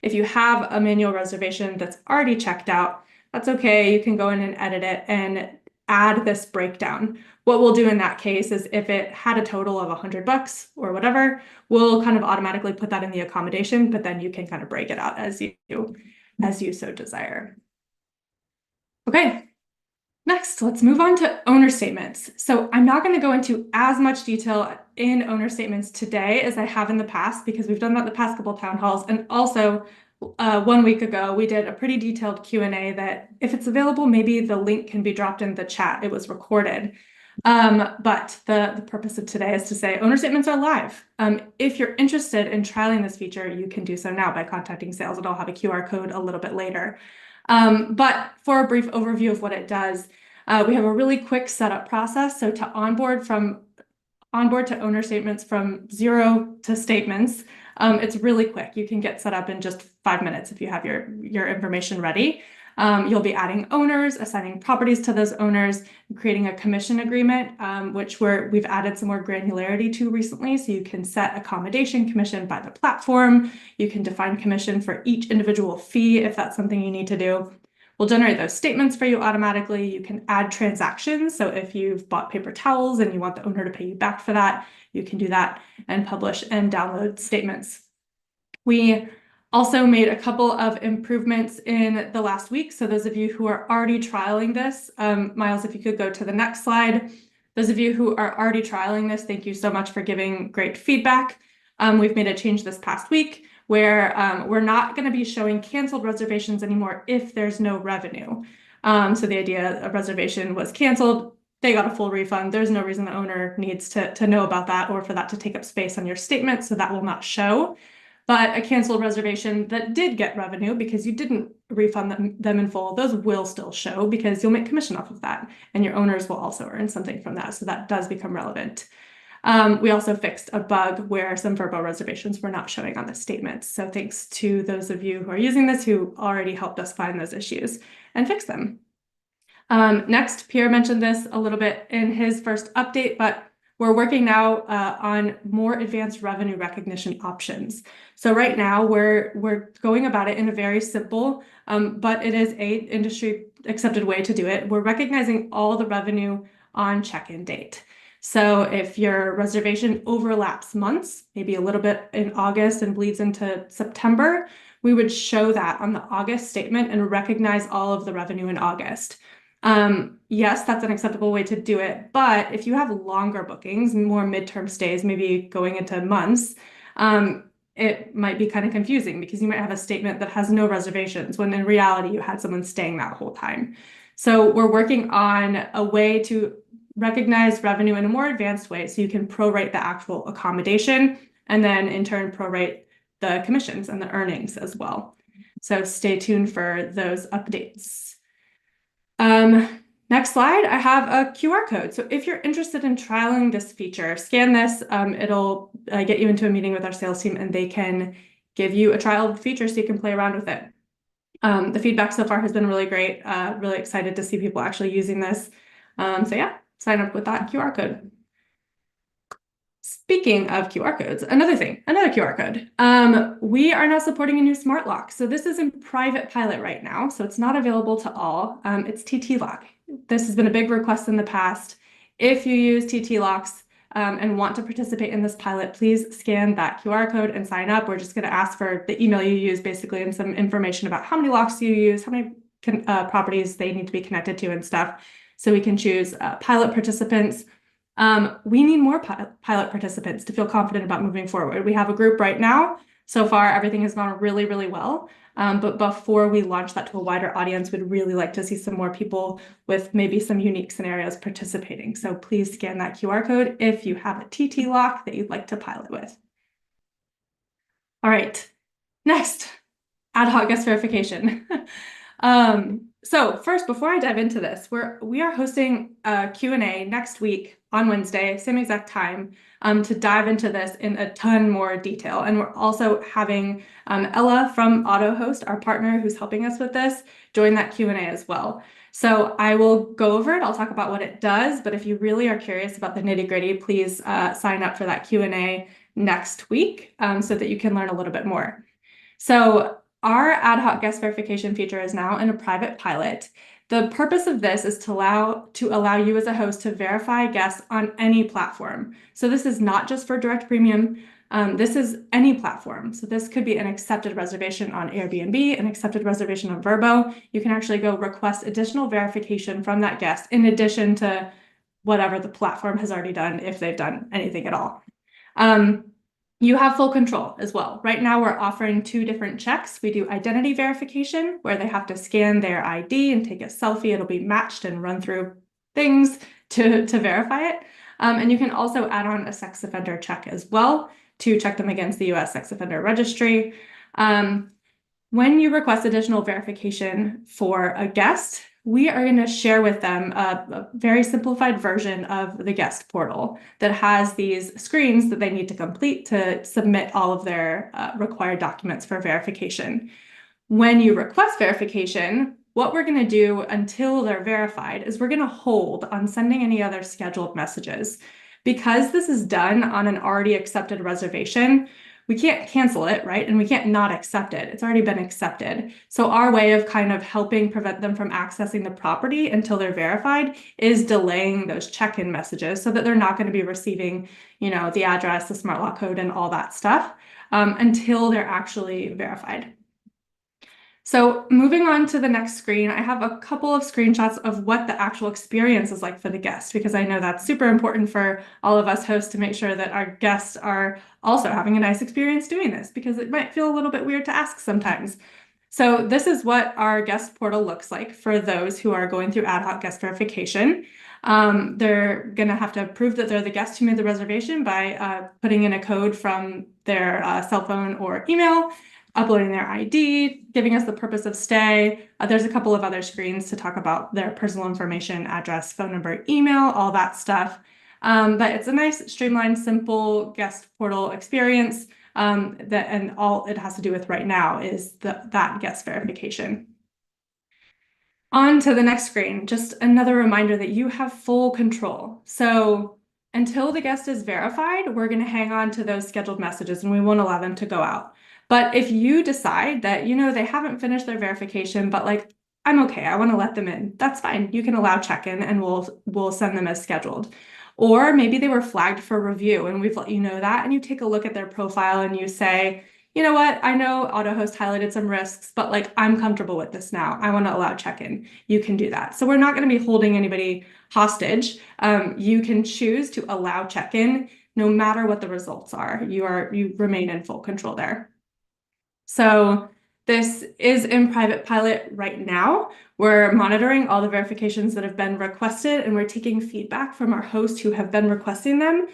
If you have a manual reservation that's already checked out, that's okay. You can go in and edit it and add this breakdown. What we'll do in that case is if it had a total of $100 or whatever, we'll kind of automatically put that in the accommodation, but then you can kind of break it out as you so desire. Okay. Next, let's move on to owner statements. So I'm not going to go into as much detail in owner statements today as I have in the past, because we've done that the past couple town halls. And also 1 week ago, we did a pretty detailed Q&A that if it's available, maybe the link can be dropped in the chat. It was recorded. But the purpose of today is to say owner statements are live. If you're interested in trialing this feature, you can do so now by contacting sales, and I'll have a QR code a little bit later. But for a brief overview of what it does, we have a really quick setup process. So to onboard to owner statements from 0 to statements, it's really quick. You can get set up in just 5 minutes if you have your information ready. You'll be adding owners, assigning properties to those owners, creating a commission agreement, which we've added some more granularity to recently. So you can set accommodation commission by the platform. You can define commission for each individual fee if that's something you need to do. We'll generate those statements for you automatically. You can add transactions. So if you've bought paper towels and you want the owner to pay you back for that, you can do that and publish and download statements. We also made a couple of improvements in the last week. So those of you who are already trialing this, Miles, if you could go to the next slide. Those of you who are already trialing this, thank you so much for giving great feedback. We've made a change this past week where we're not going to be showing canceled reservations anymore if there's no revenue. So the idea a reservation was canceled, they got a full refund. There's no reason the owner needs to know about that or for that to take up space on your statement, so that will not show. But a canceled reservation that did get revenue because you didn't refund them in full, those will still show because you'll make commission off of that, and your owners will also earn something from that, so that does become relevant. We also fixed a bug where some Vrbo reservations were not showing on the statements. So thanks to those of you who are using this who already helped us find those issues and fix them. Next, Pierre mentioned this a little bit in his first update, but we're working now on more advanced revenue recognition options. So right now we're going about it in a very simple, but it is an industry accepted way to do it. We're recognizing all the revenue on check-in date. So if your reservation overlaps months, maybe a little bit in August and bleeds into September, we would show that on the August statement and recognize all of the revenue in August. Yes, that's an acceptable way to do it, but if you have longer bookings, more midterm stays, maybe going into months, it might be kind of confusing because you might have a statement that has no reservations when in reality you had someone staying that whole time. So we're working on a way to recognize revenue in a more advanced way so you can prorate the actual accommodation and then in turn prorate the commissions and the earnings as well. So stay tuned for those updates. Next slide, I have a QR code. So if you're interested in trialing this feature, scan this. It'll get you into a meeting with our sales team and they can give you a trial of the feature so you can play around with it. The feedback so far has been really great. Really excited to see people actually using this. So yeah, sign up with that QR code. Speaking of QR codes, another QR code. We are now supporting a new smart lock. So this is in private pilot right now, so it's not available to all. It's TT lock. This has been a big request in the past. If you use TT locks and want to participate in this pilot, please scan that QR code and sign up. We're just going to ask for the email you use basically and some information about how many locks you use, how many properties they need to be connected to and stuff, so we can choose pilot participants. We need more pilot participants to feel confident about moving forward. We have a group right now. So far, everything has gone really, really well. But before we launch that to a wider audience, we'd really like to see some more people with maybe some unique scenarios participating. So please scan that QR code if you have a TT lock that you'd like to pilot with. All right, next, ad-hoc guest verification. So first, before I dive into this, we are hosting a Q&A next week on Wednesday, same exact time, to dive into this in a ton more detail. And we're also having Ella from AutoHost, our partner who's helping us with this, join that Q&A as well. So I will go over it. I'll talk about what it does, but if you really are curious about the nitty-gritty, please sign up for that Q&A next week so that you can learn a little bit more. So our ad hoc guest verification feature is now in a private pilot. The purpose of this is to allow you as a host to verify guests on any platform. So this is not just for direct premium. This is any platform. So this could be an accepted reservation on Airbnb, an accepted reservation on Vrbo. You can actually go request additional verification from that guest in addition to whatever the platform has already done, if they've done anything at all. You have full control as well. Right now, we're offering 2 different checks. We do identity verification, where they have to scan their ID and take a selfie. It'll be matched and run through things to verify it. And you can also add on a sex offender check as well to check them against the US Sex Offender Registry. When you request additional verification for a guest, we are going to share with them a very simplified version of the guest portal that has these screens that they need to complete to submit all of their required documents for verification. When you request verification, what we're going to do until they're verified is we're going to hold on sending any other scheduled messages. Because this is done on an already accepted reservation, we can't cancel it, right? And we can't not accept it. It's already been accepted. So our way of kind of helping prevent them from accessing the property until they're verified is delaying those check-in messages so that they're not going to be receiving, the address, the smart lock code, and all that stuff until they're actually verified. So moving on to the next screen, I have a couple of screenshots of what the actual experience is like for the guest, because I know that's super important for all of us hosts to make sure that our guests are also having a nice experience doing this, because it might feel a little bit weird to ask sometimes. So this is what our guest portal looks like for those who are going through ad hoc guest verification. They're going to have to prove that they're the guest who made the reservation by putting in a code from their cell phone or email, uploading their ID, giving us the purpose of stay. There's a couple of other screens to talk about their personal information, address, phone number, email, all that stuff. But it's a nice, streamlined, simple guest portal experience and all it has to do with right now is that guest verification. On to the next screen, just another reminder that you have full control. So until the guest is verified, we're going to hang on to those scheduled messages and we won't allow them to go out. But if you decide that, they haven't finished their verification, but I'm okay, I want to let them in, that's fine. You can allow check-in and we'll send them as scheduled. Or maybe they were flagged for review and we've let you know that, and you take a look at their profile and you say, you know what, I know AutoHost highlighted some risks, but I'm comfortable with this now. I want to allow check-in. You can do that. So we're not going to be holding anybody hostage. You can choose to allow check-in no matter what the results are. You remain in full control there. So this is in private pilot right now. We're monitoring all the verifications that have been requested, and we're taking feedback from our hosts who have been requesting them.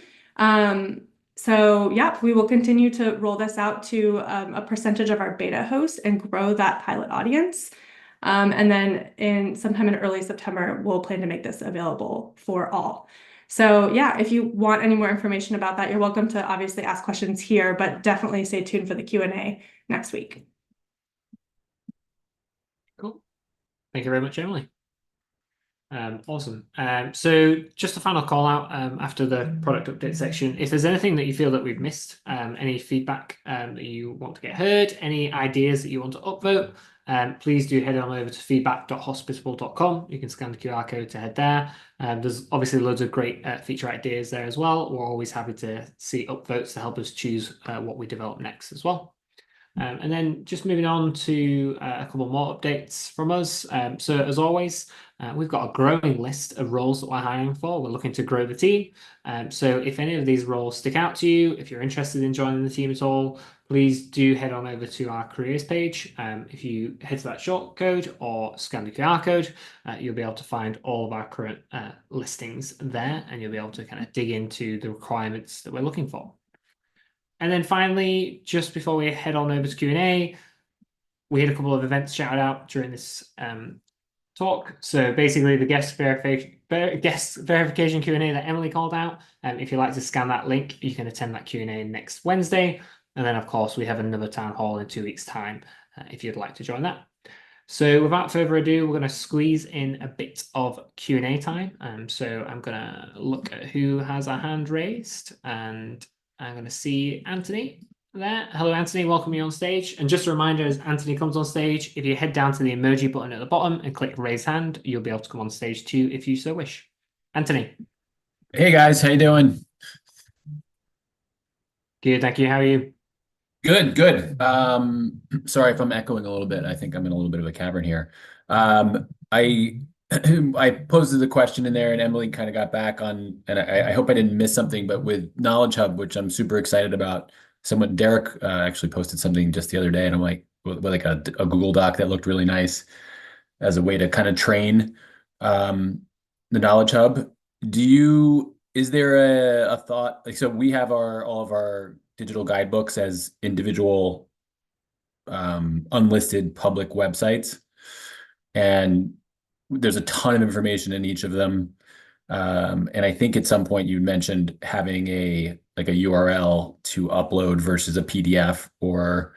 So yeah, we will continue to roll this out to a percentage of our beta hosts and grow that pilot audience. And then sometime in early September, we'll plan to make this available for all. So yeah, if you want any more information about that, you're welcome to obviously ask questions here, but definitely stay tuned for the Q&A next week. Cool. Thank you very much, Emily. Awesome. So just a final call out after the product update section. If there's anything that you feel that we've missed, any feedback that you want to get heard, any ideas that you want to upvote, please do head on over to feedback.hospitable.com. You can scan the QR code to head there. There's obviously loads of great feature ideas there as well. We're always happy to see upvotes to help us choose what we develop next as well. And then just moving on to a couple more updates from us. So as always, we've got a growing list of roles that we're hiring for. We're looking to grow the team. So if any of these roles stick out to you, if you're interested in joining the team at all, please do head on over to our careers page. If you head to that shortcode or scan the QR code, you'll be able to find all of our current listings there, and you'll be able to kind of dig into the requirements that we're looking for. And then finally, just before we head on over to Q&A, we had a couple of events shouted out during this talk. So basically the guest verification Q&A that Emily called out. If you'd like to scan that link, you can attend that Q&A next Wednesday. And then, of course, we have another town hall in 2 weeks' time if you'd like to join that. So without further ado, we're going to squeeze in a bit of Q&A time. So I'm going to look at who has a hand raised, and I'm going to see Anthony there. Hello, Anthony. Welcome you on stage. And just a reminder, as Anthony comes on stage, if you head down to the emoji button at the bottom and click raise hand, you'll be able to come on stage too if you so wish. Anthony. Hey guys, how you doing? Good, thank you. How are you? Good, good. Sorry if I'm echoing a little bit. I think I'm in a little bit of a cavern here. I I posted the question in there, and Emily kind of got back on, and I hope I didn't miss something, but with Knowledge Hub, which I'm super excited about. Someone, Derek, actually posted something just the other day, and I'm like, with like a Google Doc that looked really nice as a way to kind of train the Knowledge Hub. Is there a thought, like, so we have all of our digital guidebooks as individual unlisted public websites, and there's a ton of information in each of them. And I think at some point you mentioned having a URL to upload versus a PDF, or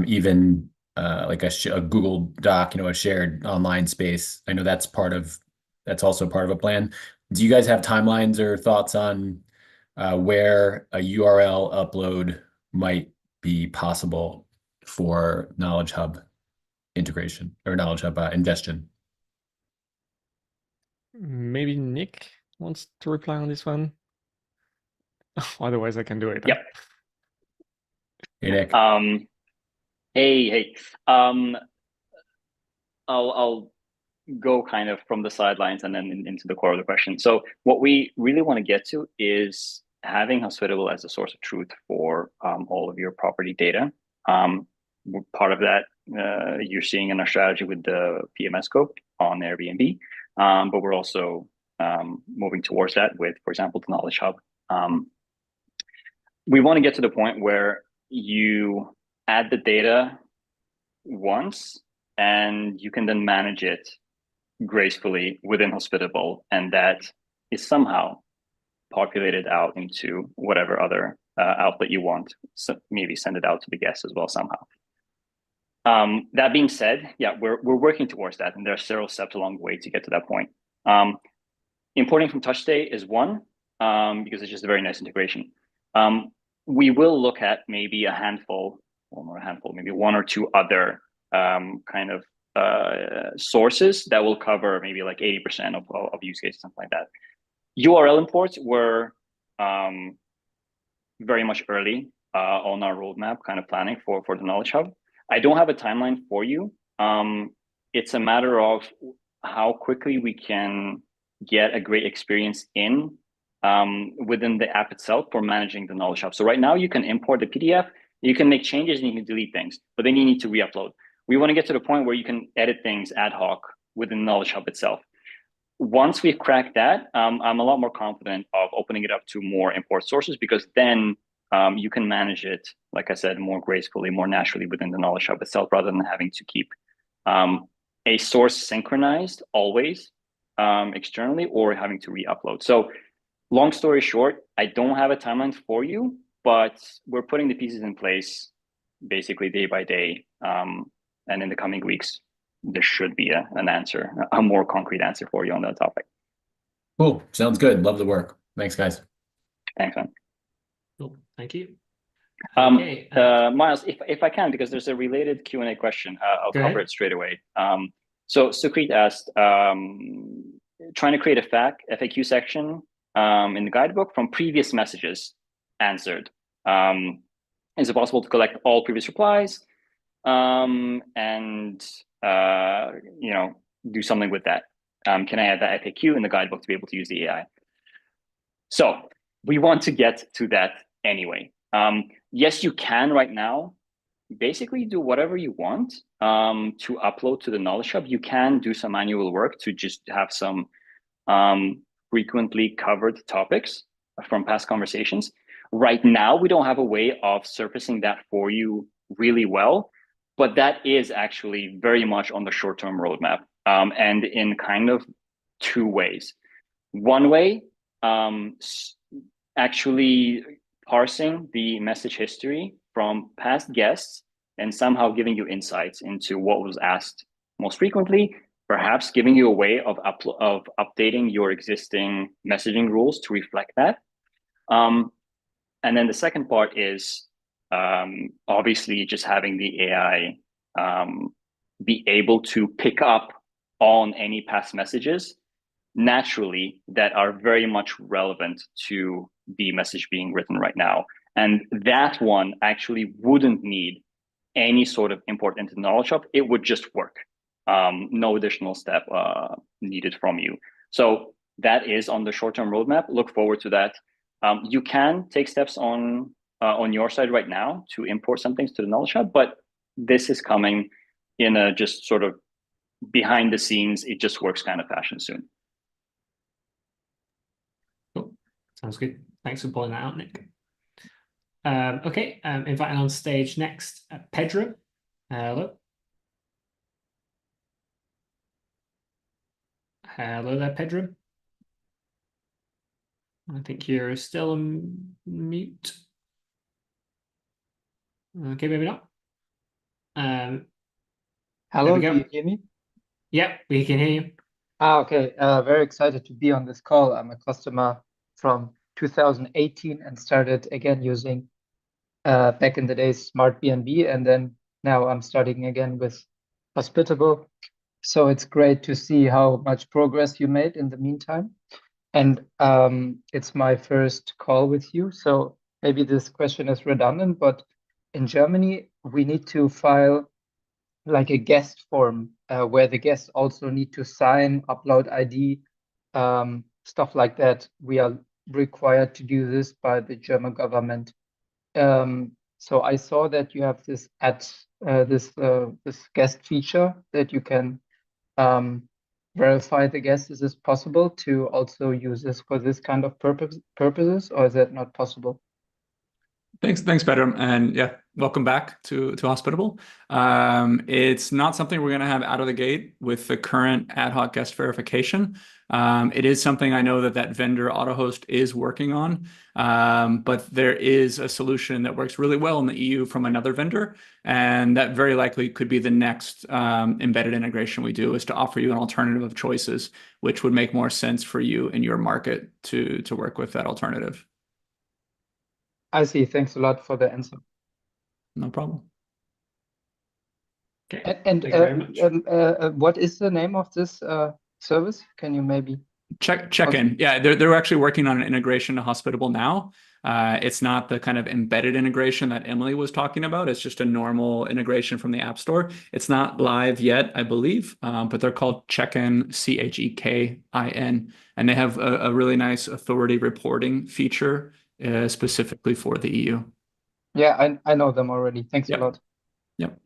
even like a Google Doc, a shared online space. I know that's also part of a plan. Do you guys have timelines or thoughts on where a URL upload might be possible for Knowledge Hub integration or Knowledge Hub ingestion? Maybe Nick wants to reply on this one. Otherwise, I can do it. Yep. Hey, Nick. Hey. I'll go kind of from the sidelines and then into the core of the question. So what we really want to get to is having Hospitable as a source of truth for all of your property data. Part of that you're seeing in our strategy with the PMS scope on Airbnb, but we're also moving towards that with, for example, the Knowledge Hub. We want to get to the point where you add the data once and you can then manage it gracefully within Hospitable, and that is somehow populated out into whatever other outlet you want. So maybe send it out to the guests as well somehow. That being said, yeah, we're working towards that, and there are several steps along the way to get to that point. Importing from TouchStay is one, because it's just a very nice integration. We will look at maybe maybe one or two other kind of sources that will cover maybe like 80% of use cases, something like that. URL imports were very much early on our roadmap, kind of planning for the Knowledge Hub. I don't have a timeline for you. It's a matter of how quickly we can get a great experience in within the app itself for managing the Knowledge Hub. So right now you can import the PDF, you can make changes and you can delete things, but then you need to re-upload. We want to get to the point where you can edit things ad hoc within the Knowledge Hub itself. Once we've cracked that, I'm a lot more confident of opening it up to more import sources, because then you can manage it, like I said, more gracefully, more naturally within the Knowledge Hub itself, rather than having to keep a source synchronized always externally or having to re-upload. So long story short, I don't have a timeline for you, but we're putting the pieces in place basically day by day. And in the coming weeks, there should be an answer, a more concrete answer for you on that topic. Cool. Sounds good. Love the work. Thanks, guys. Thanks, man. Cool. Thank you. Okay, Miles, if I can, because there's a related Q&A question, I'll cover it straight away. So Sukrit asked, trying to create a FAQ section in the guidebook from previous messages answered. Is it possible to collect all previous replies and do something with that? Can I add that FAQ in the guidebook to be able to use the AI? So we want to get to that anyway. Yes, you can right now basically do whatever you want to upload to the Knowledge Hub. You can do some manual work to just have some frequently covered topics from past conversations. Right now, we don't have a way of surfacing that for you really well, but that is actually very much on the short-term roadmap, and in kind of two ways. One way, actually parsing the message history from past guests and somehow giving you insights into what was asked most frequently, perhaps giving you a way of updating your existing messaging rules to reflect that. And then the second part is obviously just having the AI be able to pick up on any past messages naturally that are very much relevant to the message being written right now, And that one actually wouldn't need any sort of import into the knowledge hub. It would just work. No additional step needed from you. So that is on the short-term roadmap. Look forward to that. You can take steps on your side right now to import some things to the knowledge hub, but this is coming in a just sort of behind the scenes, it just works kind of fashion soon. Cool. Sounds good. Thanks for pulling that out, Nick. Okay, inviting on stage next, Pedro. Hello. Hello there, Pedro. I think you're still on mute. Okay, maybe not. Hello, we do go. you hear me? Yep, we can hear you. Okay. Very excited to be on this call. I'm a customer from 2018 and started again using back in the days Smart BNB, and then now I'm starting again with Hospitable. So it's great to see how much progress you made in the meantime. And it's my first call with you, so maybe this question is redundant, but in Germany we need to file like a guest form where the guests also need to sign, upload ID, stuff like that. We are required to do this by the German government. So I saw that you have this this guest feature that you can verify the guest. Is this possible to also use this for this kind of purposes, or is that not possible? Thanks, Pedro, and yeah, welcome back to Hospitable. It's not something we're going to have out of the gate with the current ad hoc guest verification. It is something I know that vendor AutoHost is working on, but there is a solution that works really well in the EU from another vendor, and that very likely could be the next embedded integration we do, is to offer you an alternative of choices, which would make more sense for you in your market to work with that alternative. I see. Thanks a lot for the answer. No problem. Okay, And thank you very much. what is the name of this service? Can you maybe Check in? Yeah, they're actually working on an integration to Hospitable now. It's not the kind of embedded integration that Emily was talking about. It's just a normal integration from the App Store. It's not live yet, I believe, but they're called Check-in, CHEKIN, and they have a really nice authority reporting feature specifically for the EU. Yeah, I know them already. Thanks a lot. Yep.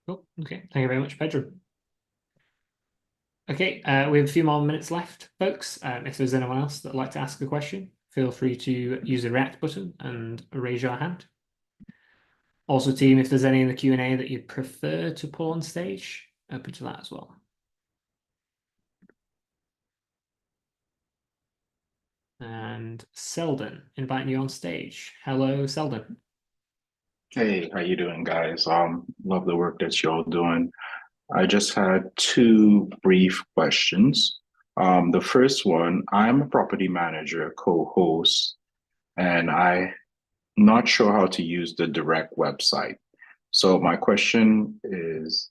Cool. Okay, thank you very much, Pedro. Okay, we have a few more minutes left, folks. If there's anyone else that'd like to ask a question, feel free to use the react button and raise your hand. Also, team, if there's any in the Q&A that you'd prefer to pull on stage, open to that as well. And Selden, inviting you on stage. Hello, Selden. Hey, how you doing, guys? Love the work that you're all doing. I just had two brief questions. The first one, I'm a property manager, co-host, and I'm not sure how to use the direct website. So my question is,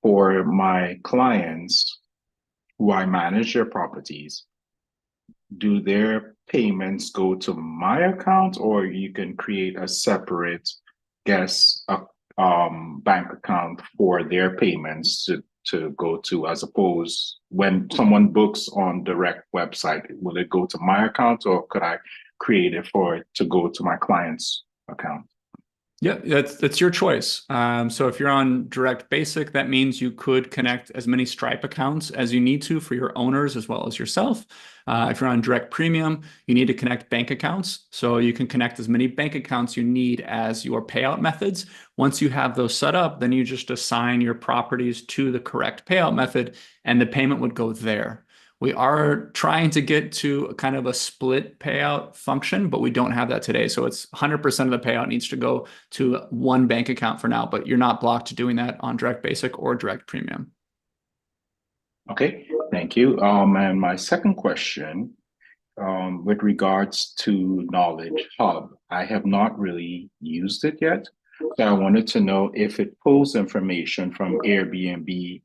for my clients who I manage their properties, do their payments go to my account, or you can create a separate guest bank account for their payments to go to, as opposed when someone books on direct website, will it go to my account, or could I create it for it to go to my client's account? Yeah, that's your choice. So if you're on Direct Basic, that means you could connect as many Stripe accounts as you need to for your owners as well as yourself. If you're on Direct Premium, you need to connect bank accounts. So you can connect as many bank accounts you need as your payout methods. Once you have those set up, then you just assign your properties to the correct payout method, and the payment would go there. We are trying to get to a kind of a split payout function, but we don't have that today. So it's 100% of the payout needs to go to one bank account for now, but you're not blocked to doing that on Direct Basic or Direct Premium. Okay, thank you. And my second question, with regards to Knowledge Hub, I have not really used it yet. So I wanted to know if it pulls information from Airbnb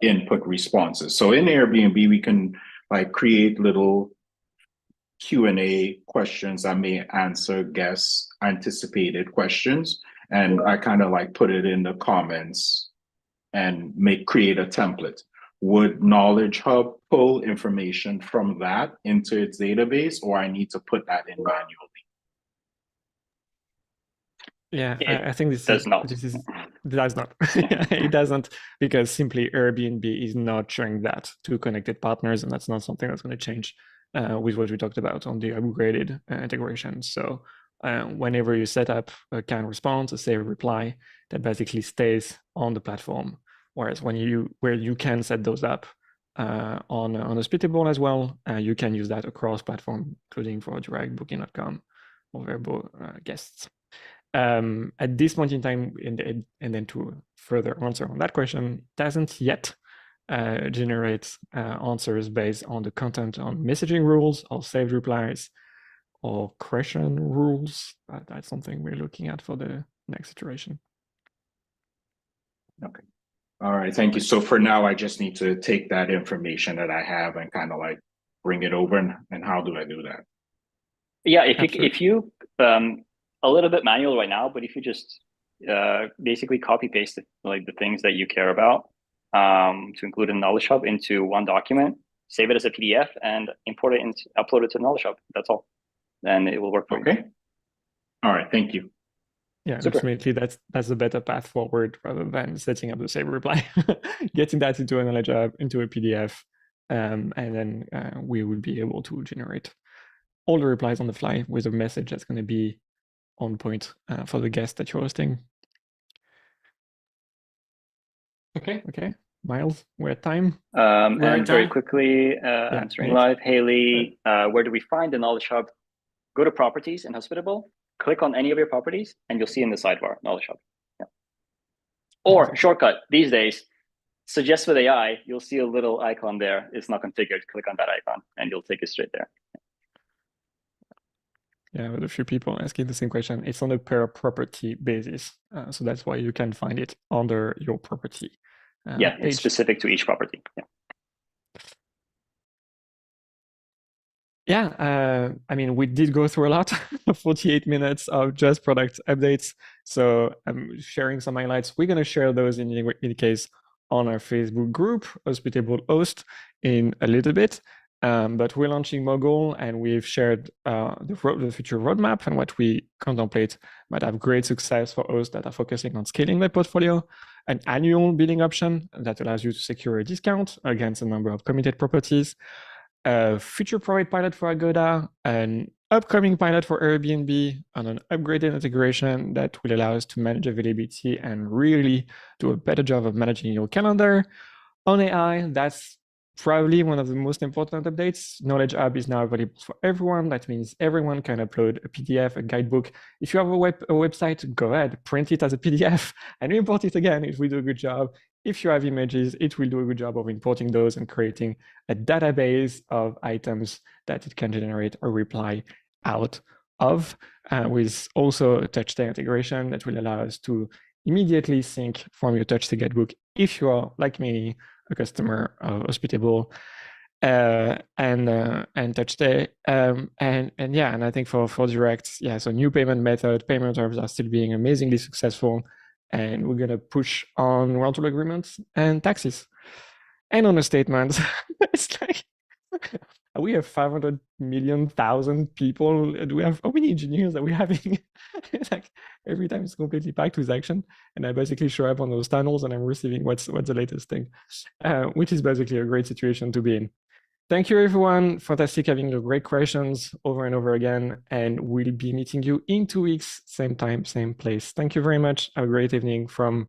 input responses. So in Airbnb, we can like create little Q&A questions that may answer guests' anticipated questions. And I kind of like put it in the comments and create a template. Would Knowledge Hub pull information from that into its database, or I need to put that in manually? Yeah, It I think this does not. does not. It doesn't, because simply Airbnb is not showing that to connected partners, and that's not something that's going to change with what we talked about on the upgraded integration. So whenever you set up a canned response, a save reply, that basically stays on the platform. Whereas where you can set those up on Hospitable as well, you can use that across platform, including for direct Booking.com or Vrbo guests. At this point in time, and then to further answer on that question, doesn't yet generate answers based on the content on messaging rules or saved replies or question rules. That's something we're looking at for the next iteration. Okay. All right, thank you. So for now, I just need to take that information that I have and kind of like bring it over. And how do I do that? Yeah, if you a little bit manual right now, but if you just basically copy paste like the things that you care about to include in Knowledge Hub into one document, save it as a PDF, and import it and upload it to Knowledge Hub. That's all, and it will work for you. Okay. All right, thank you. Yeah, Super. ultimately that's a better path forward rather than setting up the save reply, getting that into a Knowledge Hub, into a PDF, and then we will be able to generate all the replies on the fly with a message that's going to be on point for the guest that you're hosting. Okay, Miles, we're at time. And very time. quickly, answering live, Haley, where do we find the Knowledge Hub? Go to Properties in Hospitable, click on any of your properties, and you'll see in the sidebar, Knowledge Hub. Yeah. Or shortcut, these days, suggest with AI, you'll see a little icon there. It's not configured. Click on that icon, and you'll take it straight there. Yeah, with a few people asking the same question. It's on a per property basis. So that's why you can find it under your property. Yeah, it's specific to each property. Yeah. Yeah, I mean, we did go through a lot, 48 minutes of just product updates. So I'm sharing some highlights. We're going to share those in any case on our Facebook group, Hospitable Host, in a little bit. But we're launching Mogul, and we've shared the future roadmap and what we contemplate might have great success for hosts that are focusing on scaling their portfolio. An annual bidding option that allows you to secure a discount against a number of committed properties. A future private pilot for Agoda, an upcoming pilot for Airbnb, and an upgraded integration that will allow us to manage availability and really do a better job of managing your calendar. On AI, that's probably one of the most important updates. Knowledge Hub is now available for everyone. That means everyone can upload a PDF, a guidebook. If you have a website, go ahead, print it as a PDF and import it again. It will do a good job. If you have images, it will do a good job of importing those and creating a database of items that it can generate a reply out of, with also a TouchStay integration that will allow us to immediately sync from your TouchStay guidebook if you are, like me, a customer of Hospitable and TouchStay. And I think for direct, so new payment terms are still being amazingly successful. And we're going to push on rental agreements and taxes. And on a statement, it's like, we have 500 million people. Do we have how many engineers that we're having? It's like every time it's completely packed with action. And I basically show up on those tunnels and I'm receiving what's the latest thing, which is basically a great situation to be in. Thank you, everyone. Fantastic having your great questions over and over again. And we'll be meeting you in 2 weeks, same time, same place. Thank you very much. Have a great evening from